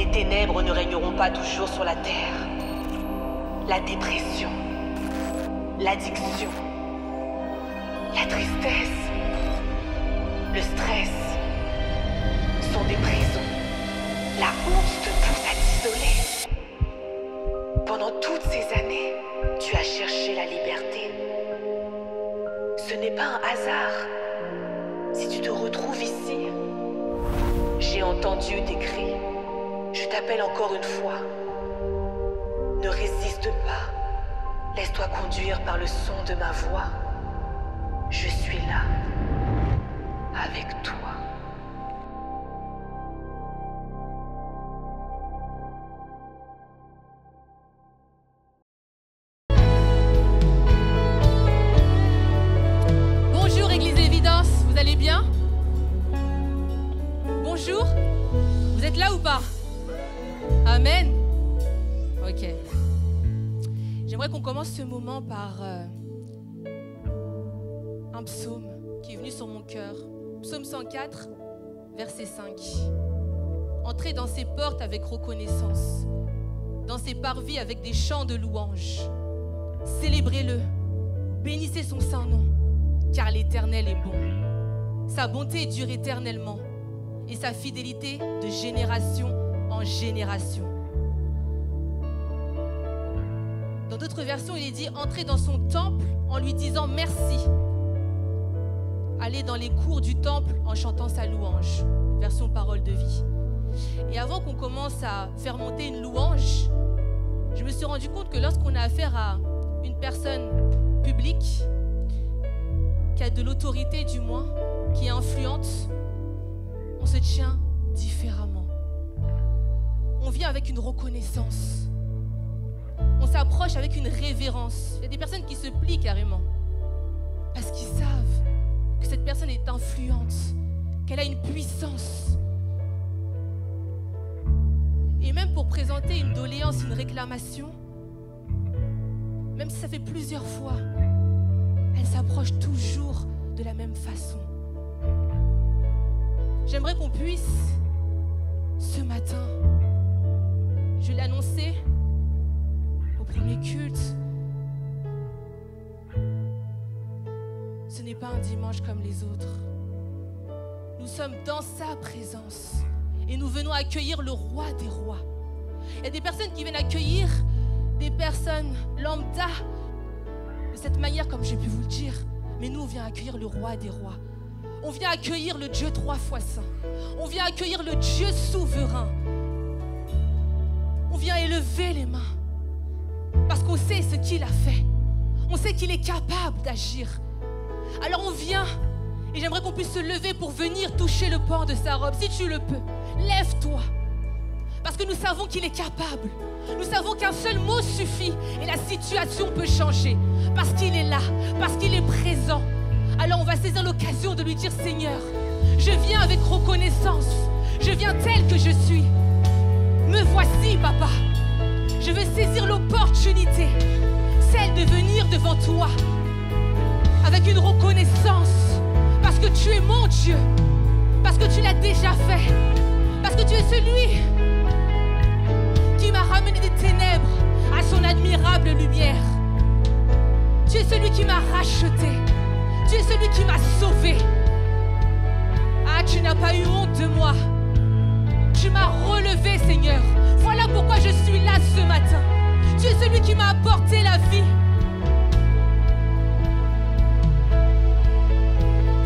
Les ténèbres ne régneront pas toujours sur la terre. La dépression, l'addiction, la tristesse, le stress sont des prisons. La honte te pousse à t'isoler. Pendant toutes ces années, tu as cherché la liberté. Ce n'est pas un hasard si tu te retrouves ici. J'ai entendu tes cris. Je t'appelle encore une fois. Ne résiste pas. Laisse-toi conduire par le son de ma voix. Je suis là, avec toi. Bonjour Église Évidence, vous allez bien? Bonjour, vous êtes là ou pas? Amen. Ok. J'aimerais qu'on commence ce moment par un psaume qui est venu sur mon cœur. Psaume 104, verset 5. Entrez dans ses portes avec reconnaissance, dans ses parvis avec des chants de louange. Célébrez-le, bénissez son saint nom, car l'Éternel est bon. Sa bonté dure éternellement et sa fidélité de génération en génération. Dans d'autres versions, il est dit « Entrez dans son temple en lui disant merci ». Allez dans les cours du temple en chantant sa louange. Version parole de vie. Et avant qu'on commence à faire monter une louange, je me suis rendu compte que lorsqu'on a affaire à une personne publique, qui a de l'autorité du moins, qui est influente, on se tient différemment. On vient avec une reconnaissance. On s'approche avec une révérence. Il y a des personnes qui se plient carrément parce qu'ils savent que cette personne est influente, qu'elle a une puissance. Et même pour présenter une doléance, une réclamation, même si ça fait plusieurs fois, elle s'approche toujours de la même façon. J'aimerais qu'on puisse, ce matin, je l'ai annoncé au premier culte, ce n'est pas un dimanche comme les autres. Nous sommes dans sa présence et nous venons accueillir le roi des rois. Il y a des personnes qui viennent accueillir des personnes lambda de cette manière, comme j'ai pu vous le dire, mais nous on vient accueillir le roi des rois. On vient accueillir le Dieu 3 fois saint. On vient accueillir le Dieu souverain. On vient élever les mains parce qu'on sait ce qu'il a fait. On sait qu'il est capable d'agir. Alors on vient et j'aimerais qu'on puisse se lever pour venir toucher le pan de sa robe. Si tu le peux, lève-toi. Parce que nous savons qu'il est capable. Nous savons qu'un seul mot suffit et la situation peut changer. Parce qu'il est là, parce qu'il est présent. Alors on va saisir l'occasion de lui dire « Seigneur, je viens avec reconnaissance. Je viens tel que je suis. Me voici, Papa. Je veux saisir l'opportunité, celle de venir devant toi avec une reconnaissance parce que tu es mon Dieu, parce que tu l'as déjà fait, parce que tu es celui qui m'a ramené des ténèbres à son admirable lumière. Tu es celui qui m'a racheté. Tu es celui qui m'a sauvé. Ah, tu n'as pas eu honte de moi. Tu m'as relevé, Seigneur. Voilà pourquoi je suis là ce matin. Tu es celui qui m'a apporté la vie.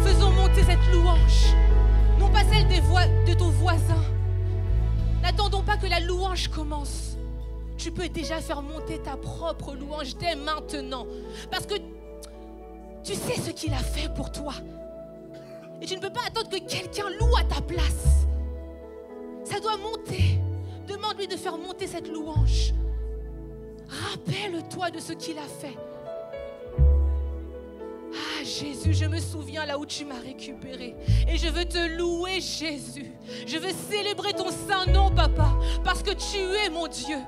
Faisons monter cette louange, non pas celle de ton voisin. N'attendons pas que la louange commence. Tu peux déjà faire monter ta propre louange dès maintenant. Parce que tu sais ce qu'il a fait pour toi. Et tu ne peux pas attendre que quelqu'un loue à ta place. Ça doit monter. Demande-lui de faire monter cette louange. Rappelle-toi de ce qu'il a fait. Ah Jésus, je me souviens là où tu m'as récupéré. Et je veux te louer, Jésus. Je veux célébrer ton saint nom, Papa. Parce que tu es mon Dieu.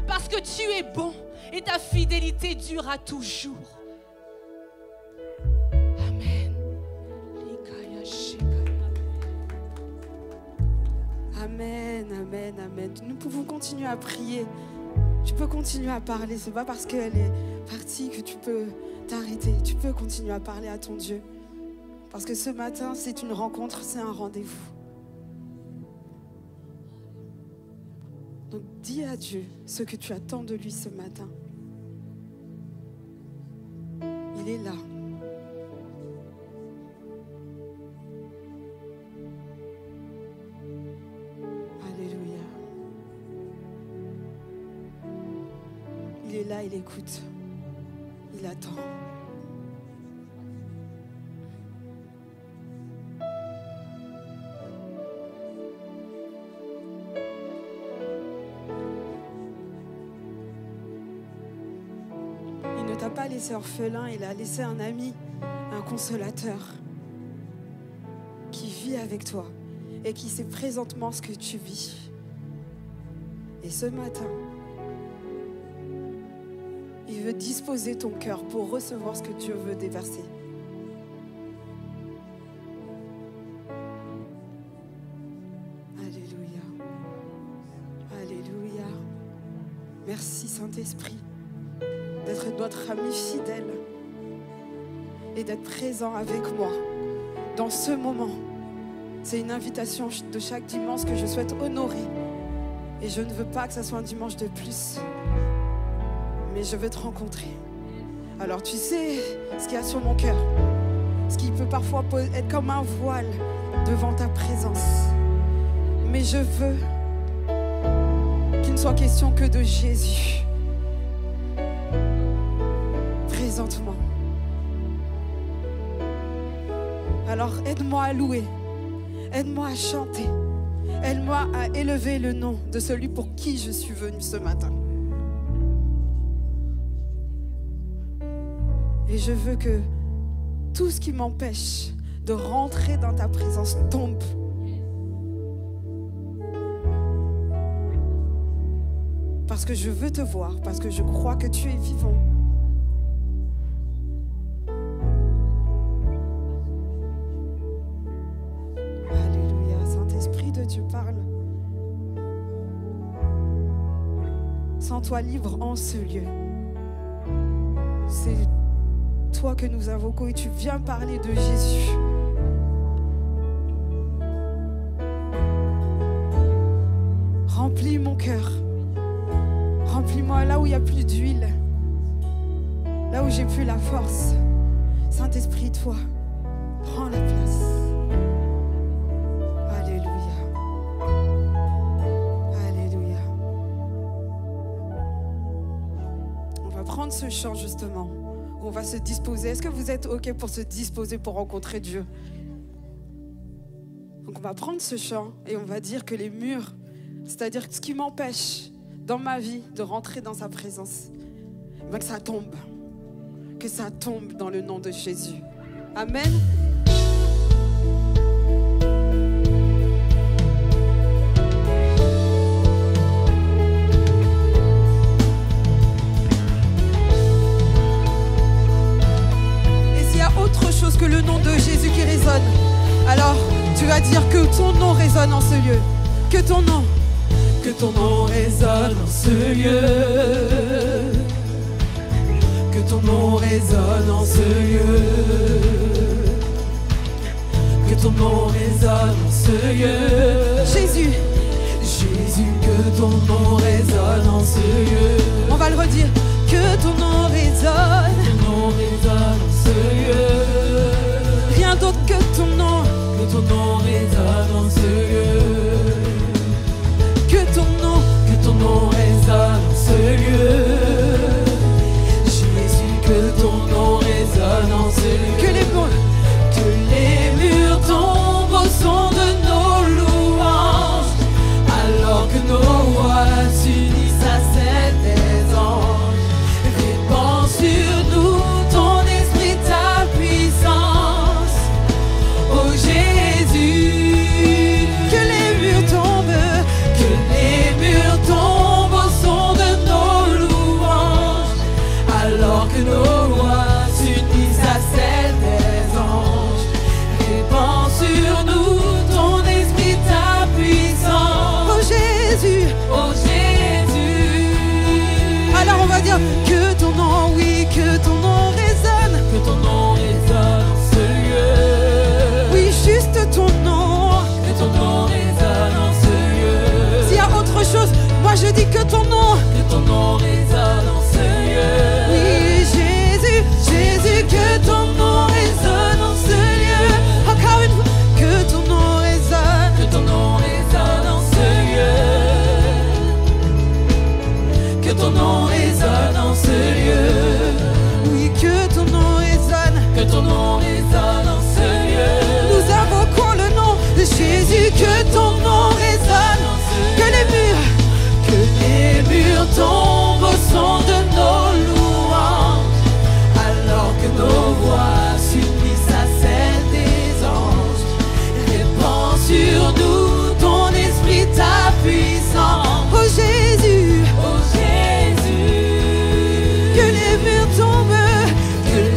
Parce que tu es bon. Et ta fidélité durera toujours. Amen. Amen, amen, amen. Nous pouvons continuer à prier. Tu peux continuer à parler. Ce n'est pas parce qu'elle est partie que tu peux t'arrêter. Tu peux continuer à parler à ton Dieu. Parce que ce matin, c'est une rencontre, c'est un rendez-vous. Donc dis à Dieu ce que tu attends de lui ce matin. Il est là. Alléluia. Il est là, il écoute. Il attend. Il ne t'a pas laissé orphelin, il a laissé un ami, un consolateur qui vit avec toi et qui sait présentement ce que tu vis. Et ce matin, il veut disposer ton cœur pour recevoir ce que Dieu veut déverser. Alléluia. Alléluia. Merci Saint-Esprit d'être notre ami fidèle et d'être présent avec moi dans ce moment. C'est une invitation de chaque dimanche que je souhaite honorer. Et je ne veux pas que ça soit un dimanche de plus. Mais je veux te rencontrer. Alors tu sais ce qu'il y a sur mon cœur. Ce qui peut parfois être comme un voile devant ta présence. Mais je veux qu'il ne soit question que de Jésus. Présentement. Alors aide-moi à louer. Aide-moi à chanter. Aide-moi à élever le nom de celui pour qui je suis venu ce matin. Et je veux que tout ce qui m'empêche de rentrer dans ta présence tombe. Parce que je veux te voir, parce que je crois que tu es vivant. Alléluia, Saint-Esprit de Dieu parle. Sens-toi libre en ce lieu. C'est toi que nous invoquons et tu viens parler de Jésus. Remplis mon cœur. Remplis-moi là où il n'y a plus d'huile. Là où j'ai plus la force. Saint-Esprit, toi, prends la place. Alléluia. Alléluia. On va prendre ce chant justement. On va se disposer. Est-ce que vous êtes OK pour se disposer pour rencontrer Dieu? Donc on va prendre ce chant et on va dire que les murs, c'est-à-dire ce qui m'empêche dans ma vie de rentrer dans sa présence, ben que ça tombe. Que ça tombe dans le nom de Jésus. Amen. Que le nom de Jésus qui résonne. Alors tu vas dire que ton nom résonne en ce lieu. Que ton nom résonne en ce lieu. Que ton nom résonne en ce lieu. Que ton nom résonne en ce lieu. Jésus, Jésus, que ton nom résonne en ce lieu. On va le redire. Que ton nom résonne. Que ton nom résonne en ce lieu. Rien d'autre que ton nom résonne en ce lieu. Que ton nom résonne en ce lieu. Jésus, que ton nom résonne en ce lieu. Que les murs tombent au son de nos louanges, alors que nos voix s'unissent à celles des anges. Répand sur fois je dis que ton nom résonne en ce lieu. Oui Jésus, Jésus, que ton nom résonne en ce lieu. Encore une fois, que ton nom résonne. Que ton nom résonne en ce lieu. Que ton nom résonne en ce lieu. Oui, que ton nom résonne. Que ton nom résonne en ce lieu. Nous invoquons le nom de Jésus, que ton nom résonne. Que les murs tombent au son de nos louanges, alors que nos voix s'unissent à celles des anges. Répands sur nous ton esprit, ta puissance. Oh Jésus, que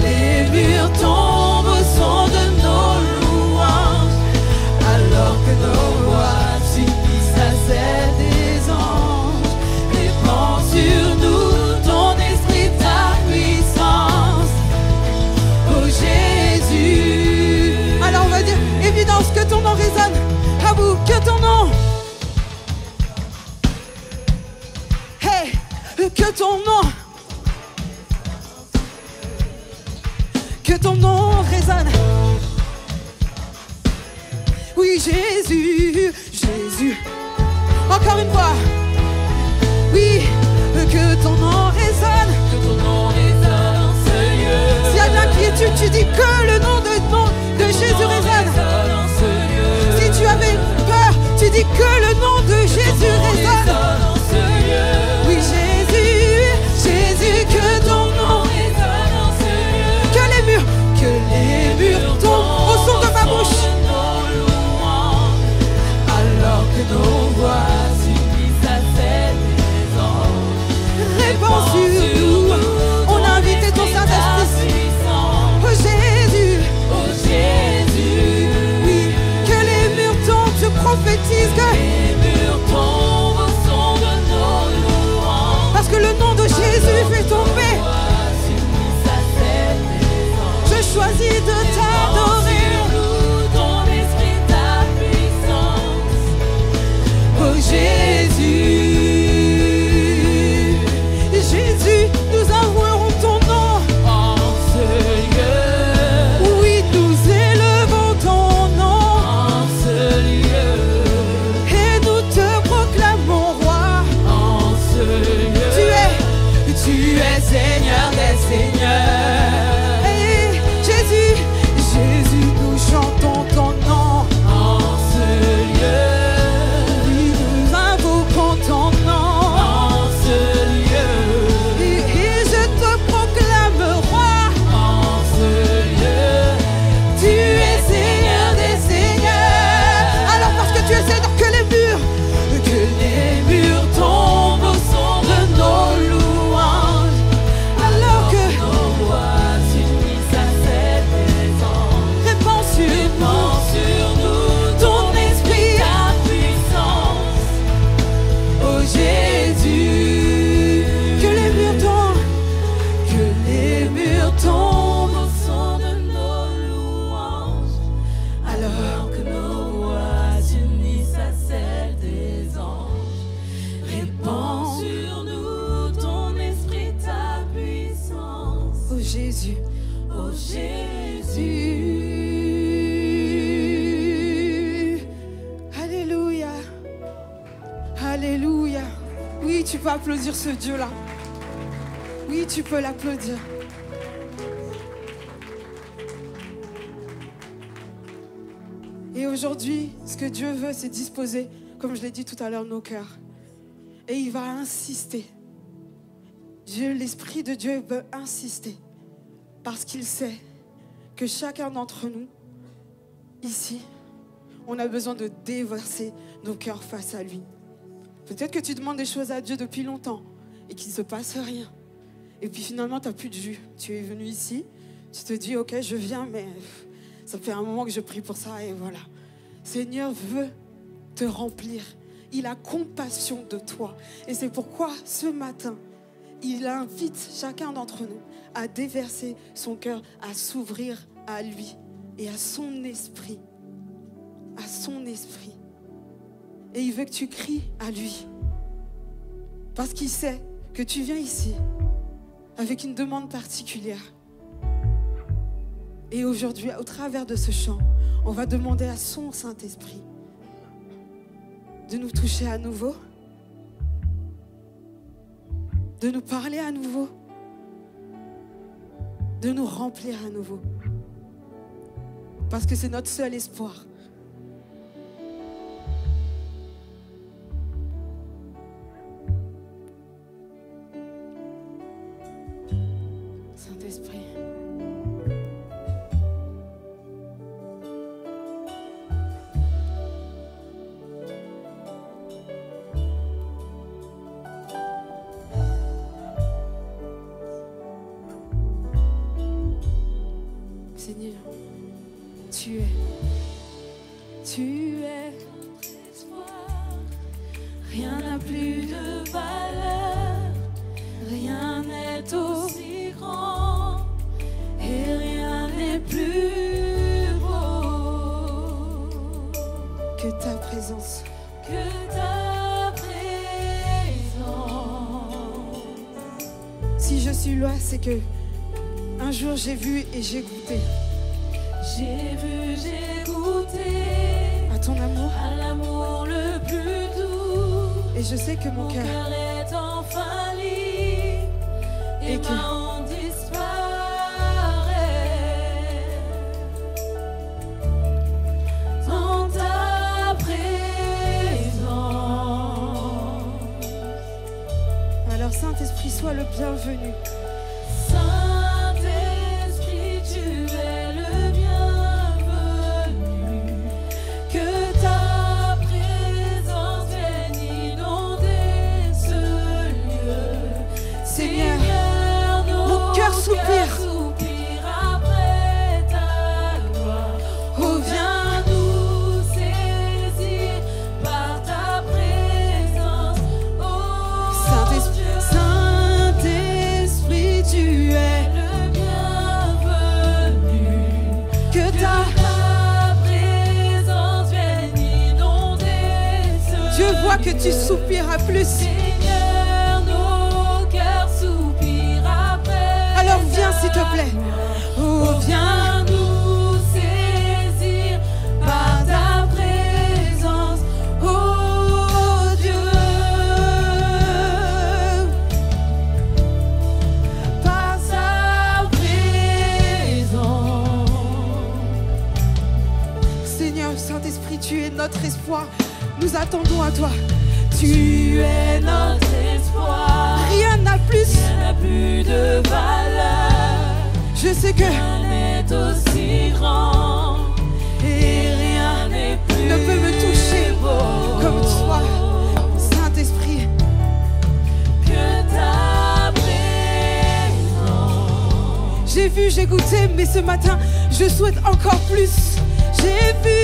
les murs tombent au son de nos louanges, alors que nos voix s'unissent à celles des anges. Répands sur nous ton esprit, ta puissance. Oh Jésus. Alors on va dire, évidence, que ton nom résonne. À vous, que ton nom. Hey, que ton nom. Que ton nom résonne. Oui, Jésus, Jésus. Encore une fois. Oui, que ton nom résonne. Que ton nom résonne en ce lieu. S'il y a de l'inquiétude, tu dis que le nom de Jésus résonne. Si tu avais peur, tu dis que le nom de Jésus résonne. Oui, Jésus, Jésus, que ton nom résonne en ce lieu. Que les murs tombent au son de ma bouche. Alors que nos voix s'unissent à celles des anges. Répands sur nous. On a invité ton Saint-Esprit. Oh Jésus, oui, que les murs tombent, je prophétise que Les murs tombent au son de nos louanges. parce que le nom de Jésus fait tomber. Je choisis de t'adorer. Ton esprit, ta puissance. Oh Jésus, Jésus, nous avouerons ton nom. En ce lieu. Oui, nous élevons ton nom En ce lieu. et nous te proclamons roi. En ce lieu. Tu es Seigneur des seigneurs. Et Jésus, Jésus, nous chantons ton nom. En ce lieu. Oui, nous invoquons ton nom. En ce lieu. Et je te proclame roi. En ce lieu. Tu es Seigneur des seigneurs. Alors parce que tu es Seigneur, que les murs tombent au son de nos louanges. Alors que Nos voix s'unissent à celles des anges. répands sur Répands sur nous ton esprit, ta puissance. oh Jésus, que les murs tombent Au son de nos louanges. alors Que nos voix s'unissent à celles des anges. Répands sur nous ton esprit, ta puissance. oh Jésus, Ô Jésus. alléluia, alléluia. Oui, tu peux applaudir ce Dieu-là. Oui, tu peux l'applaudir. Et aujourd'hui, ce que Dieu veut, c'est disposer, comme je l'ai dit tout à l'heure, nos cœurs. Et il va insister. Dieu, l'Esprit de Dieu veut insister. Parce qu'il sait que chacun d'entre nous, ici, on a besoin de déverser nos cœurs face à lui. Peut-être que tu demandes des choses à Dieu depuis longtemps et qu'il ne se passe rien. Et puis finalement, tu n'as plus de jus. Tu es venu ici, tu te dis, ok, je viens, mais ça fait un moment que je prie pour ça et voilà. Seigneur veut te remplir. Il a compassion de toi. Et c'est pourquoi ce matin, il invite chacun d'entre nous à déverser son cœur, à s'ouvrir à lui et à son esprit. À son esprit. Et il veut que tu cries à lui. Parce qu'il sait que tu viens ici avec une demande particulière. Et aujourd'hui, au travers de ce chant, on va demander à son Saint-Esprit de nous toucher à nouveau, de nous parler à nouveau, de nous remplir à nouveau. Parce que c'est notre seul espoir. Saint-Esprit. Seigneur, tu es espoir. Rien n'a plus de valeur, rien n'est aussi grand et rien n'est plus beau que ta présence. que ta présence. Si je suis là, c'est que un jour j'ai vu et j'ai goûté J'ai vu, j'ai goûté à ton amour. à l'amour le plus doux. Et je sais que mon Mon cœur cœur est enfin libre et Et que- ma honte disparaît dans ta présence. Alors Saint-Esprit, sois le bienvenu. Saint-Esprit, tu es le bienvenu. Que ta présence vienne inonder ce lieu. Seigneur, nos mon cœur soupire. après ta gloire. Oh, viens nous saisir par ta présence. Oh, Saint-Esprit, Saint-Esprit, tu es le bienvenu. que Que ta... ta présence vienne inonder ce Je vois que tu lieu. soupires à plus. Seigneur, nos cœurs soupirent après. Alors viens s'il te plaît. Oh, viens nous saisir par ta présence, oh Dieu. Par sa présence. Seigneur, Saint-Esprit, tu es notre espoir. Nous attendons à toi. Tu es notre espoir. Rien n'a plus. Rien n'a plus de valeur. Je sais que Rien n'est aussi grand et rien n'est plus ne peut me toucher beau comme toi, Saint-Esprit. que ta présence. J'ai vu, j'ai goûté, mais ce matin, je souhaite encore plus. J'ai vu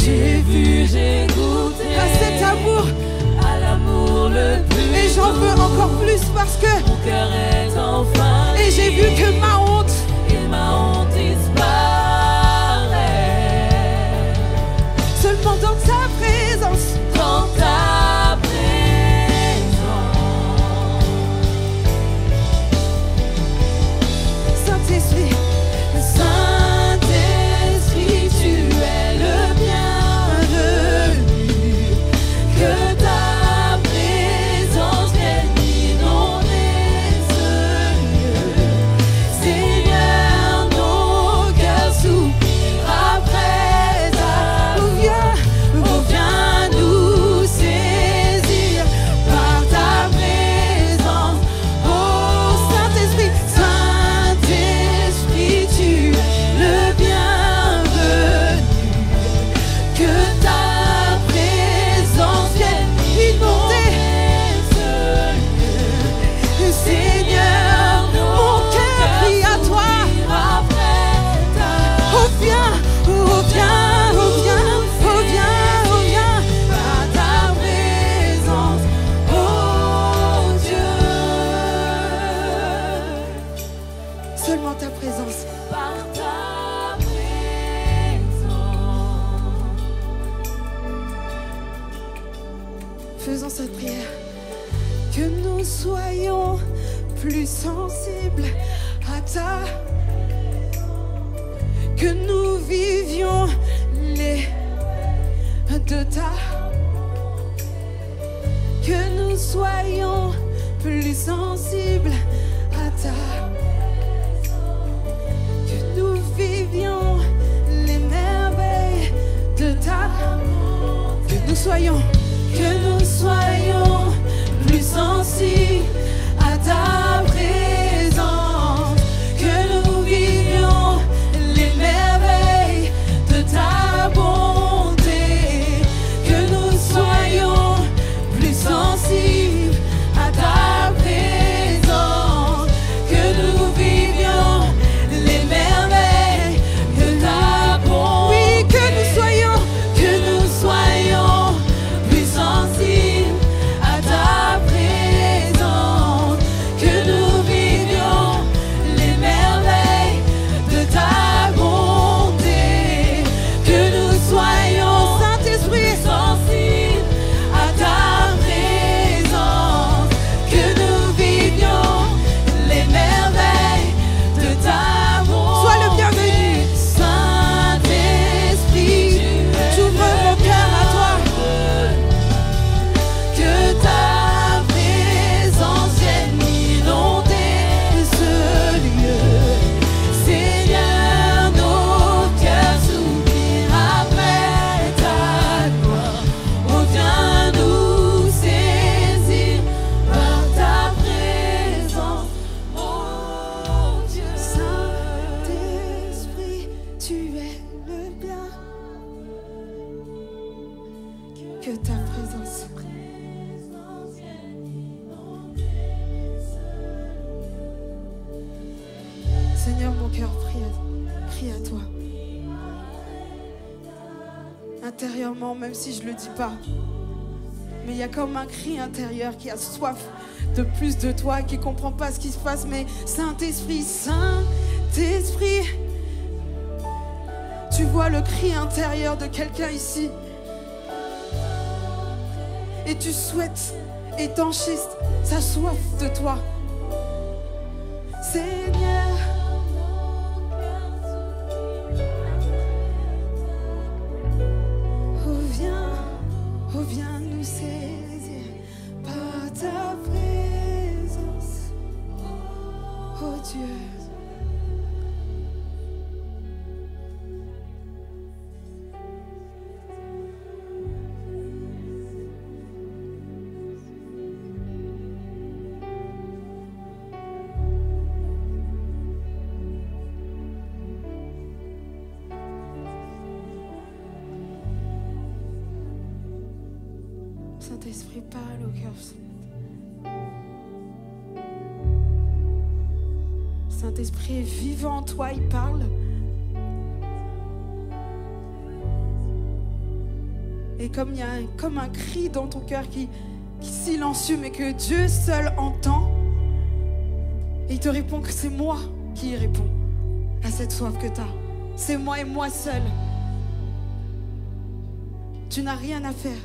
J'ai vu, j'ai goûté à cet amour à l'amour le plus et j'en veux doux. encore plus parce que... Mon cœur est enfin Et j'ai vu que ma honte, et ma honte disparaît seulement dans ta présence, dans ta présence. Saint-Esprit, Saint-Esprit, tu es le bienvenu. Que ta présence vienne inonder ce lieu. Seigneur, nos cœurs soupirent après ta viens, Oh, viens nous saisir par ta présence. Oh, Saint-Esprit, Saint-Esprit, tu es le bienvenu. Que ta présence vienne inonder ce lieu. Seigneur, mon cœur crie à toi. soupire après ta Oh viens, oh viens, oh viens, oh viens, oh viens. par ta présence, oh Dieu. Seulement ta présence. Par ta présence. Faisons cette prière. que nous soyons plus sensibles à ta, que nous vivions les de ta, que nous soyons plus sensibles à ta, que nous vivions les merveilles de ta, que nous soyons plus sensibles à ta présence, que nous vivions les merveilles de ta bonté, que nous soyons plus sensibles à ta présence, que nous vivions les merveilles de ta bonté. Oui, que nous soyons plus sensibles à ta présence, que nous vivions les merveilles de ta bonté, que nous soyons, Saint-Esprit, sensibles à ta présence, que nous vivions les merveilles de ta bonté. Sois le bienvenu, Saint-Esprit, j'ouvre mon cœur à toi. Que ta présence vienne inonder ce lieu. Seigneur, nos cœurs soupirent après ta gloire. Oh, viens nous saisir par ta présence, oh Dieu. Saint-Esprit, tu es le bien. Que ta présence Seigneur, mon cœur crie à toi. Intérieurement, même si je ne le dis pas, mais il y a comme un cri intérieur qui a soif de plus de toi, qui ne comprend pas ce qui se passe. Mais Saint-Esprit, Saint-Esprit, tu vois le cri intérieur de quelqu'un ici. Et tu souhaites étancher sa soif de toi. Seigneur, oh viens nous saisir par ta présence, oh Dieu. Saint-Esprit, parle au cœur. Saint-Esprit est vivant en toi, il parle. Et comme il y a comme un cri dans ton cœur qui est silencieux, mais que Dieu seul entend, et il te répond que c'est moi qui y réponds à cette soif que tu as. C'est moi et moi seul. Tu n'as rien à faire.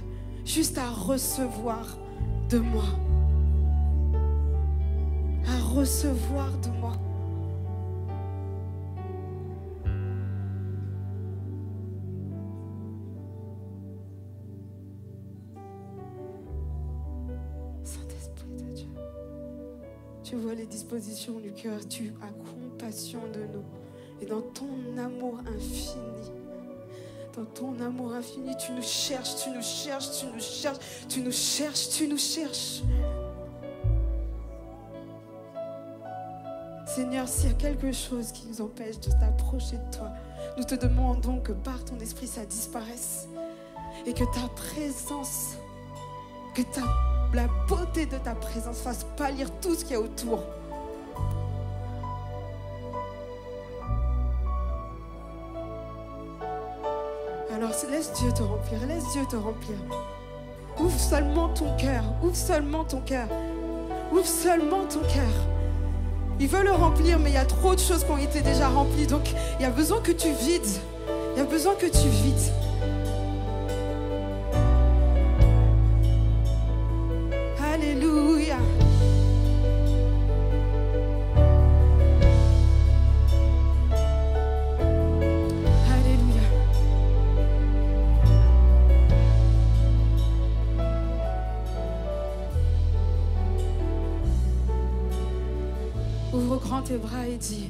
Juste à recevoir de moi. À recevoir de moi. Saint-Esprit de Dieu, tu vois les dispositions du cœur, tu as compassion de nous. Et dans ton amour infini, dans ton amour infini, tu nous cherches, tu nous cherches, tu nous cherches, tu nous cherches, tu nous cherches. Seigneur, s'il y a quelque chose qui nous empêche de t'approcher de toi, nous te demandons que par ton esprit ça disparaisse et que ta présence, que la beauté de ta présence fasse pâlir tout ce qu'il y a autour. Alors laisse Dieu te remplir, laisse Dieu te remplir. Ouvre seulement ton cœur, ouvre seulement ton cœur, ouvre seulement ton cœur. Il veut le remplir, mais il y a trop de choses qui ont été déjà remplies. Donc il y a besoin que tu vides, il y a besoin que tu vides. Alléluia. grand tes bras et dis: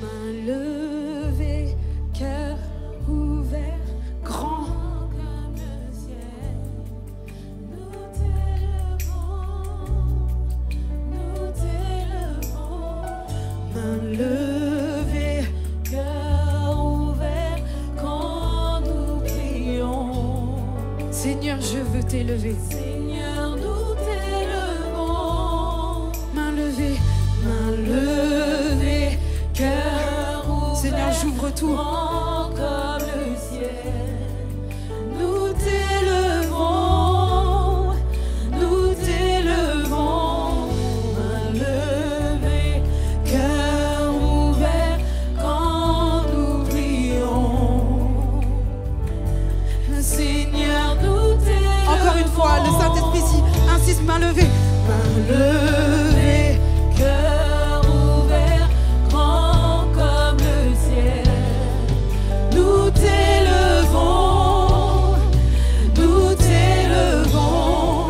main levée, cœur ouvert, grand comme le ciel. Nous t'élevons, main levée, cœur ouvert quand nous prions. Seigneur, je veux t'élever. Seigneur, nous t'élevons. Main levée, Cœur ouvert, Seigneur, j'ouvre tout. grand comme le ciel. Nous t'élevons, nous t'élevons. Main levée, cœur ouvert quand nous prions. Seigneur, nous t'élevons. Encore une fois, le Saint-Esprit insiste, main levée. Main levée, Cœur ouvert, grand comme le ciel. Nous t'élevons, nous t'élevons.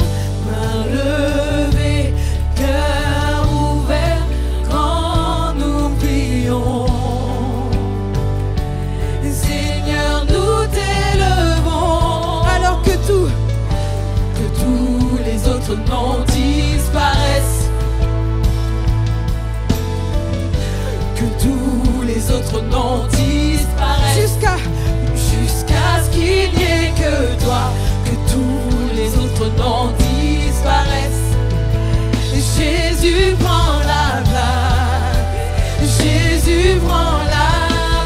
Main levée, cœur ouvert, quand nous prions. Seigneur, nous t'élevons. alors que Que tous les autres noms disparaissent. Que tous les autres noms disparaissent. jusqu'à Jusqu'à ce qu'il n'y ait que toi. Que tous les autres noms disparaissent. Jésus prend la place. Jésus prend la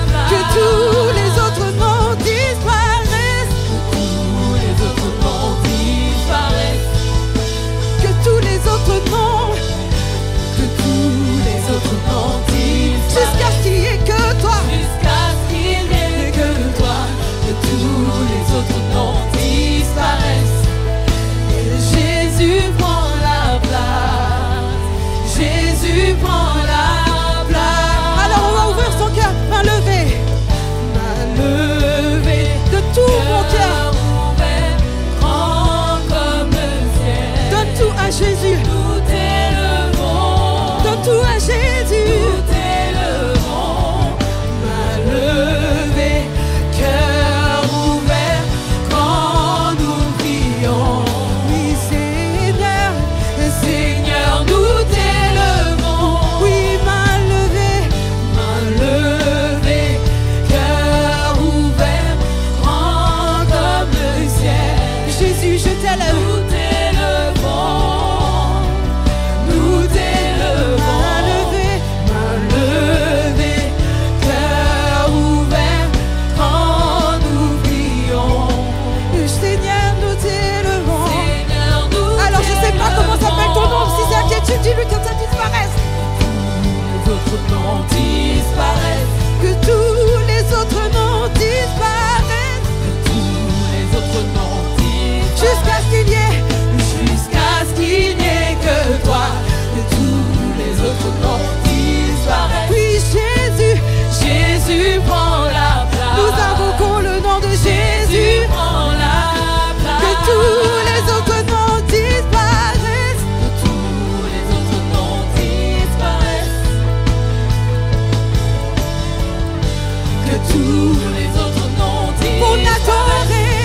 place. que tous les autres noms disparaissent, Tous les autres noms disparaissent. que tous les autres noms, Que tous les autres noms disparaissent. jusqu'à ce qu'il n'y ait que toi. Jusqu'à ce qu'il n'y ait que toi. Que tous les autres noms disparaissent. Et Jésus prend la place. Jésus prend la place. Alors on va ouvrir son cœur, main levée, de tout mon cœur. Ouvert, grand comme le ciel. Donne tout à Jésus, Nous t'élevons. donne tout à Jésus. Nous t'élevons. Main levée, cœur ouvert, quand nous prions. Oui Seigneur, Seigneur, nous t'élevons. oui main levée, Main levée, cœur ouvert, grand comme le ciel. Jésus je t'élève. Nous t'élevons, nous t'élevons. Main levée, Main levée, cœur ouvert, quand nous prions. Seigneur nous t'élevons. Seigneur, nous Alors je sais pas comment s'appelle ton nom, si c'est t'élevons. inquiétude, dis-lui que ça disparaisse. Les autres noms disparaissent. Que tous les autres noms disparaissent, Tous les autres noms disparaissent. jusqu'à ce qu'il y ait. Jusqu'à ce qu'il n'y ait que toi. Que tous les autres noms disparaissent. Oui Jésus, Jésus prend la place. nous invoquons le nom de Jésus. Jésus prend la place. Que tous les autres noms disparaissent, Que tous les autres noms disparaissent. Que tous les autres noms pour disparaissent. t'adorer.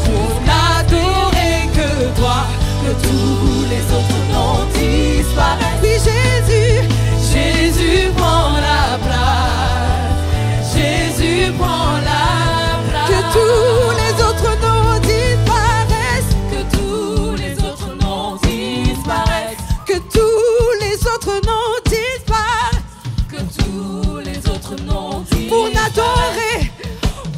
Pour n'adorer que toi. Que tous les autres noms disparaissent. Oui Jésus, Jésus prend la place. Jésus prend la place. que tous les autres noms disparaissent, Que tous les autres noms disparaissent. que tous les autres noms disparaissent, Que tous les autres noms disparaissent. pour n'adorer.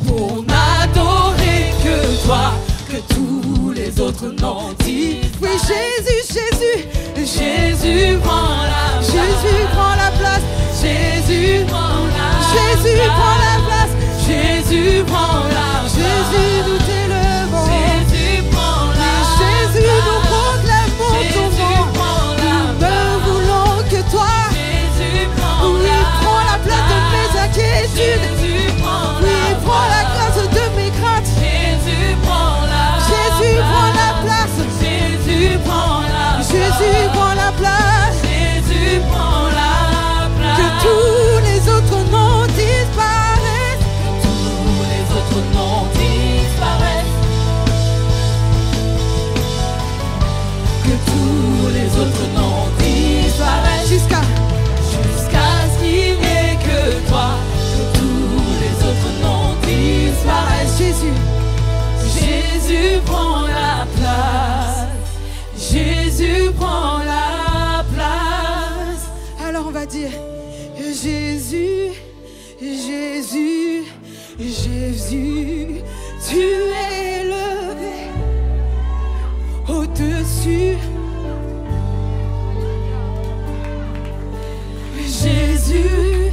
Pour n'adorer que toi. Que tous les autres noms disparaissent. Oui Jésus, Jésus, Jésus prend la place. Jésus prend la place, Jésus prend la Jésus place. prend la place, Jésus prend la place. Jésus nous t'élevons. Jésus prend la Jésus, place. nous proclamons ton Jésus nom. prend la Nous ne place. voulons que toi. Jésus prend Oui, la prends la place de mes inquiétudes. Jésus prend Oui, la prends la place. grâce de mes craintes. Jésus prend la Jésus prend la place. Jésus prend la place. Jésus prend la place. Jésus Jésus, Jésus, Jésus, tu es élevé au-dessus. Jésus,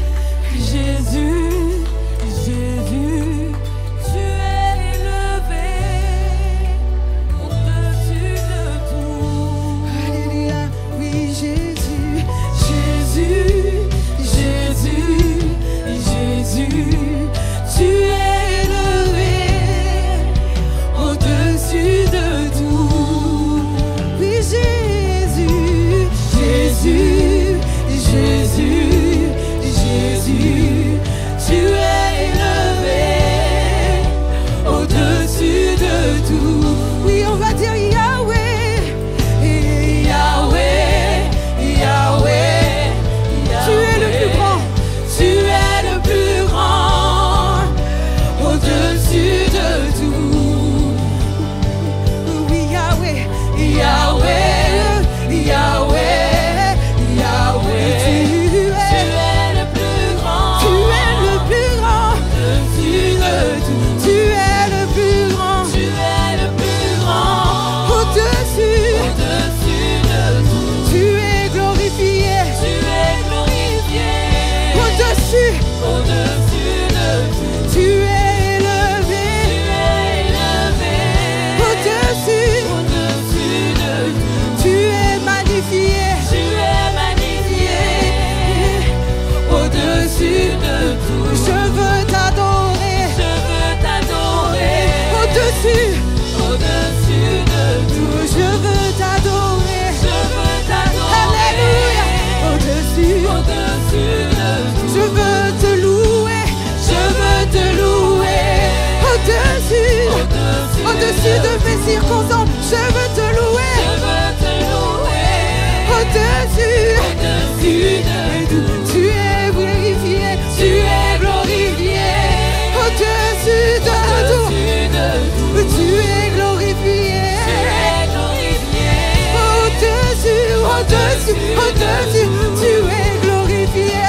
Jésus, Jésus, tu es élevé au-dessus de tout. Alléluia, oui Jésus, Jésus, Jésus, Jésus, tu es élevé au-dessus de tout. Oui Jésus, Jésus, Jésus, Jésus, tu es élevé au-dessus de tout. Oui, on va dire Yahweh, Yahweh, Yahweh, tu es le plus grand, tu es le plus grand au-dessus de tout. Oui, Yahweh, Yahweh, Yahweh. Au-dessus de mes circonstances, je veux te louer. Au-dessus de tout, tu es glorifié, tu es glorifié. Au-dessus de tout, tu es glorifié. Au-dessus, au-dessus, au-dessus, tu es glorifié.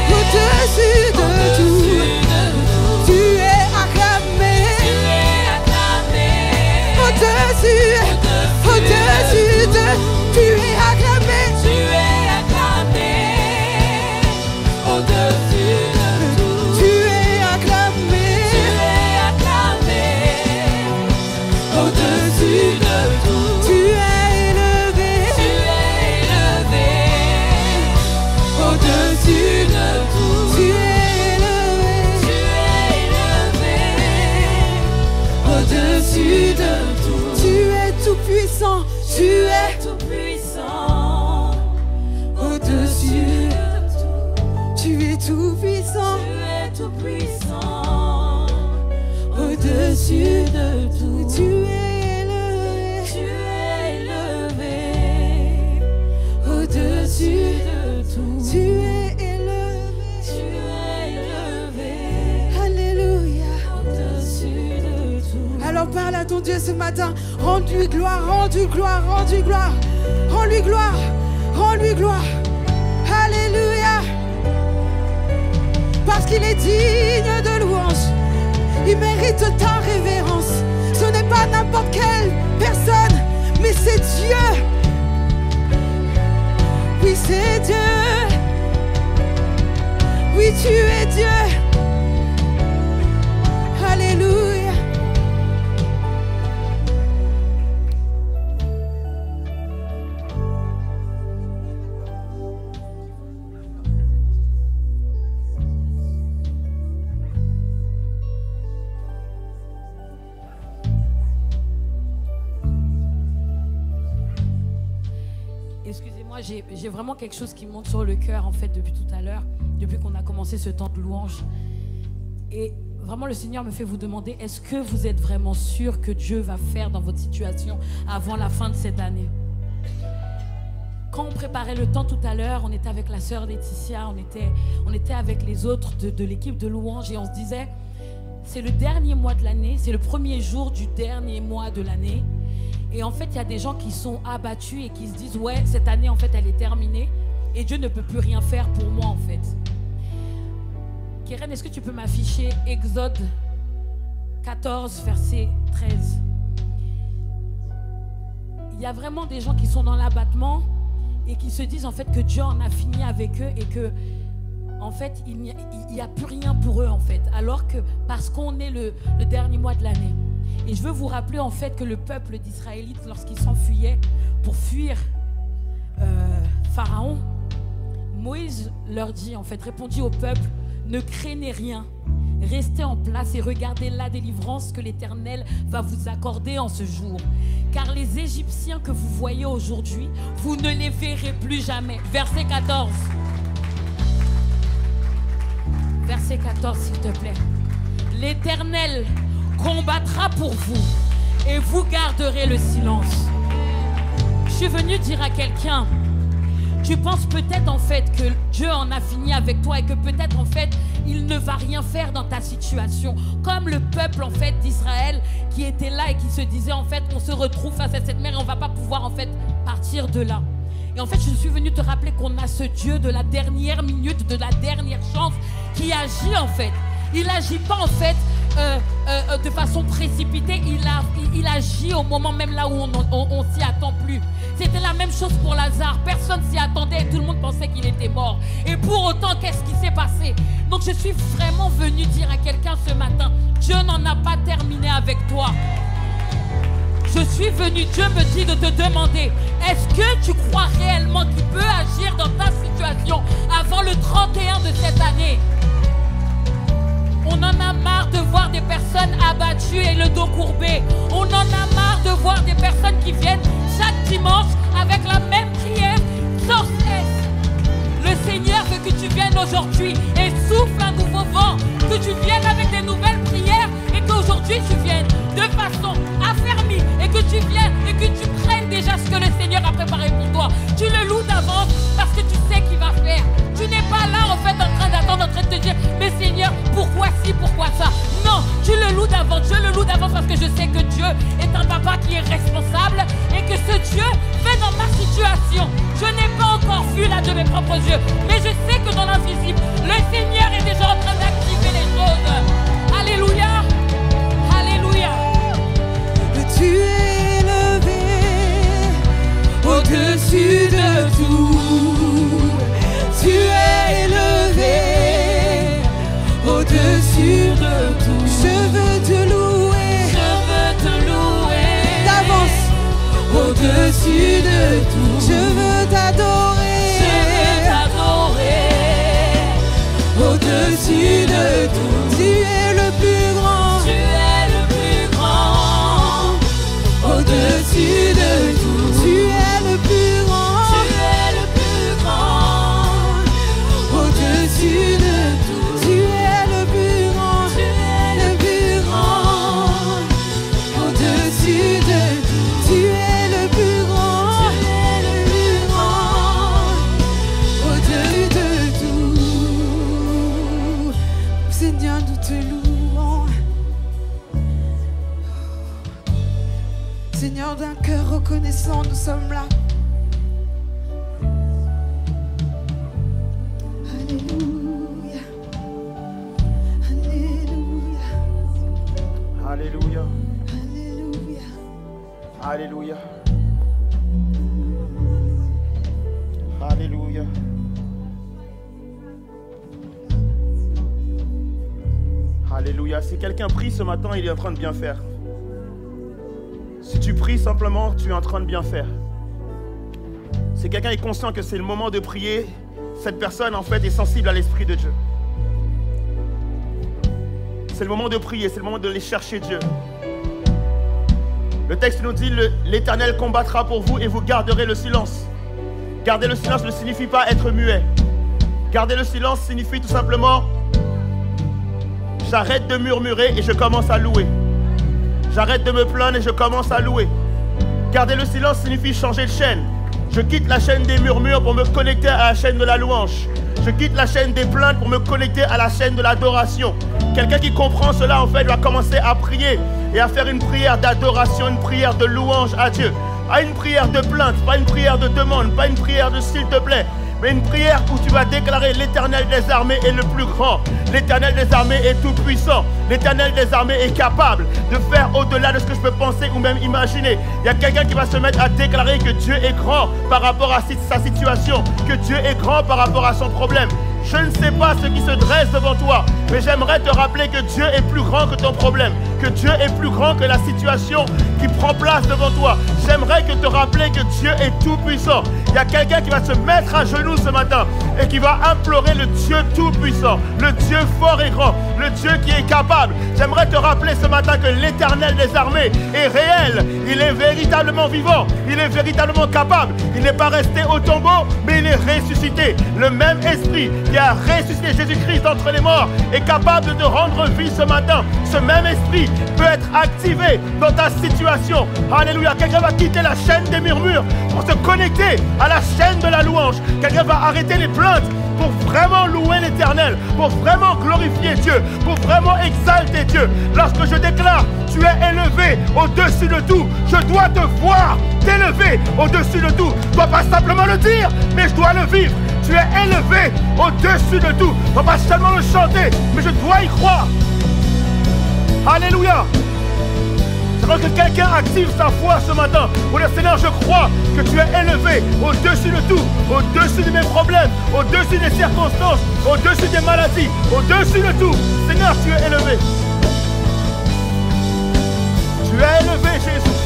Au-dessus de tout, tu es acclamé. Au-dessus de, tu es acclamé. Au-dessus de tout, tu es acclamé. Au-dessus de tout, tu es élevé. Au-dessus de tout, tu es élevé. Au-dessus de tout, tu es tout puissant. Tu es tout puissant. Au-dessus de tout, tu es tout puissant. Au-dessus de tout, tu es élevé. Au-dessus de tout, tu es élevé. Alléluia. Au-dessus de tout. Alors parle à ton Dieu ce matin. Rends-lui gloire, rends-lui gloire, rends-lui gloire. Rends-lui gloire, rends-lui gloire. Alléluia. Parce qu'il est digne de louange. Il mérite ta révérence. Ce n'est pas n'importe quelle personne, mais c'est Dieu. Oui, c'est Dieu. Oui, tu es Dieu. Alléluia. Excusez-moi, j'ai vraiment quelque chose qui monte sur le cœur en fait depuis tout à l'heure, depuis qu'on a commencé ce temps de louange. Et vraiment le Seigneur me fait vous demander, est-ce que vous êtes vraiment sûr que Dieu va faire dans votre situation avant la fin de cette année? Quand on préparait le temps tout à l'heure, on était avec la sœur Laetitia, on était avec les autres de l'équipe de louange et on se disait, c'est le dernier mois de l'année, c'est le premier jour du dernier mois de l'année. Et en fait, il y a des gens qui sont abattus et qui se disent, ouais, cette année, en fait, elle est terminée. et Dieu ne peut plus rien faire pour moi en fait. Keren, est-ce que tu peux m'afficher Exode 14, verset 13? Il y a vraiment des gens qui sont dans l'abattement et qui se disent en fait que Dieu en a fini avec eux et que en fait il n'y a plus rien pour eux en fait, alors que parce qu'on est le dernier mois de l'année. Et je veux vous rappeler en fait que le peuple d'Israélites, lorsqu'ils s'enfuyaient pour fuir Pharaon, Moïse leur dit en fait, répondit au peuple: ne craignez rien, restez en place et regardez la délivrance que l'Éternel va vous accorder en ce jour. Car les Égyptiens que vous voyez aujourd'hui, vous ne les verrez plus jamais. Verset 14. Verset 14, s'il te plaît. L'Éternel combattra pour vous et vous garderez le silence. Je suis venu dire à quelqu'un, tu penses peut-être en fait que Dieu en a fini avec toi et que peut-être en fait il ne va rien faire dans ta situation, comme le peuple en fait d'Israël qui était là et qui se disait en fait on se retrouve face à cette mer et on va pas pouvoir en fait partir de là. Et en fait je suis venu te rappeler qu'on a ce Dieu de la dernière minute, de la dernière chance qui agit en fait. Il n'agit pas en fait de façon précipitée, il agit au moment même là où on s'y attend plus. C'était la même chose pour Lazare, personne s'y attendait et tout le monde pensait qu'il était mort. Et pour autant, qu'est-ce qui s'est passé? Donc je suis vraiment venu dire à quelqu'un ce matin, Dieu n'en a pas terminé avec toi. Je suis venu, Dieu me dit de te demander, est-ce que tu crois réellement qu'il peut agir dans ta situation avant le 31 de cette année? On en a marre de voir des personnes abattues et le dos courbé. On en a marre de voir des personnes qui viennent chaque dimanche avec la même prière sans cesse. Le Seigneur veut que tu viennes aujourd'hui et souffle un nouveau vent, que tu viennes avec des nouvelles prières et qu'aujourd'hui tu viennes de façon affermie et que tu viennes et que tu prennes déjà ce que le Seigneur a préparé pour toi. Tu le loues d'avance parce que tu sais qu'il va faire. Tu n'es pas là en fait en train d'attendre, en train de te dire mais Seigneur, pourquoi ci, pourquoi ça? Non, tu le loues d'avance, je le loue d'avance parce que je sais que Dieu est un papa qui est responsable et que ce Dieu fait dans ma situation. Je n'ai pas encore vu là de mes propres yeux, mais je sais que dans l'invisible, le Seigneur est déjà en train d'activer les choses. Alléluia, alléluia. Tu es élevé au-dessus de tout. Tu es élevé au-dessus de tout. Je veux te louer. Je veux te louer. D'avance. Au-dessus de tout. Je veux t'adorer. Je veux t'adorer. Au-dessus de tout. Tu es le plus grand. Tu es le plus grand. Au-dessus de tout. Tu es le plus grand. Tu es le plus grand. Au-dessus de tout. Tu es le plus grand. Tu es Le plus grand. Au-dessus de tout. Tu es le plus grand. Tu es le plus grand. Au-dessus de tout. Seigneur, nous te louons. Seigneur, d'un cœur reconnaissant, nous sommes là. Alléluia. Alléluia. Alléluia. Alléluia. Alléluia. Alléluia. Alléluia. Si quelqu'un prie ce matin, il est en train de bien faire. Si tu pries simplement, tu es en train de bien faire. Si quelqu'un est conscient que c'est le moment de prier, cette personne en fait est sensible à l'Esprit de Dieu. C'est le moment de prier, c'est le moment de aller chercher Dieu. Le texte nous dit, l'Éternel combattra pour vous et vous garderez le silence. Garder le silence ne signifie pas être muet. Garder le silence signifie tout simplement, j'arrête de murmurer et je commence à louer. J'arrête de me plaindre et je commence à louer. Garder le silence signifie changer de chaîne. Je quitte la chaîne des murmures pour me connecter à la chaîne de la louange. Je quitte la chaîne des plaintes pour me connecter à la chaîne de l'adoration. Quelqu'un qui comprend cela, en fait, doit commencer à prier et à faire une prière d'adoration, une prière de louange à Dieu. Pas une prière de plainte, pas une prière de demande, pas une prière de s'il te plaît, mais une prière où tu vas déclarer l'Éternel des armées est le plus grand. L'Éternel des armées est tout puissant. L'Éternel des armées est capable de faire au-delà de ce que je peux penser ou même imaginer. Il y a quelqu'un qui va se mettre à déclarer que Dieu est grand par rapport à sa situation, que Dieu est grand par rapport à son problème. Je ne sais pas ce qui se dresse devant toi, mais j'aimerais te rappeler que Dieu est plus grand que ton problème, que Dieu est plus grand que la situation qui prend place devant toi. J'aimerais te rappeler que Dieu est tout puissant. Il y a quelqu'un qui va se mettre à genoux ce matin et qui va implorer le Dieu tout puissant, le Dieu fort et grand, le Dieu qui est capable. J'aimerais te rappeler ce matin que l'Éternel des armées est réel. Il est véritablement vivant, il est véritablement capable. Il n'est pas resté au tombeau, mais il est ressuscité. Le même esprit qui a ressuscité Jésus-Christ d'entre les morts est capable de te rendre vie ce matin. Ce même esprit peut être activé dans ta situation. Alléluia. Quelqu'un va quitter la chaîne des murmures pour se connecter à la chaîne de la louange. Quelqu'un va arrêter les plaintes pour vraiment louer l'Éternel, pour vraiment glorifier Dieu, pour vraiment exalter Dieu. Lorsque je déclare, tu es élevé au-dessus de tout, je dois te voir t'élever au-dessus de tout. Je ne dois pas simplement le dire, mais je dois le vivre. Tu es élevé au-dessus de tout. Je ne dois pas seulement le chanter, mais je dois y croire. Alléluia. J'aimerais que quelqu'un active sa foi ce matin pour dire, Seigneur, je crois que tu es élevé au-dessus de tout, au-dessus de mes problèmes, au-dessus des circonstances, au-dessus des maladies, au-dessus de tout. Seigneur, tu es élevé. Tu es élevé, Jésus.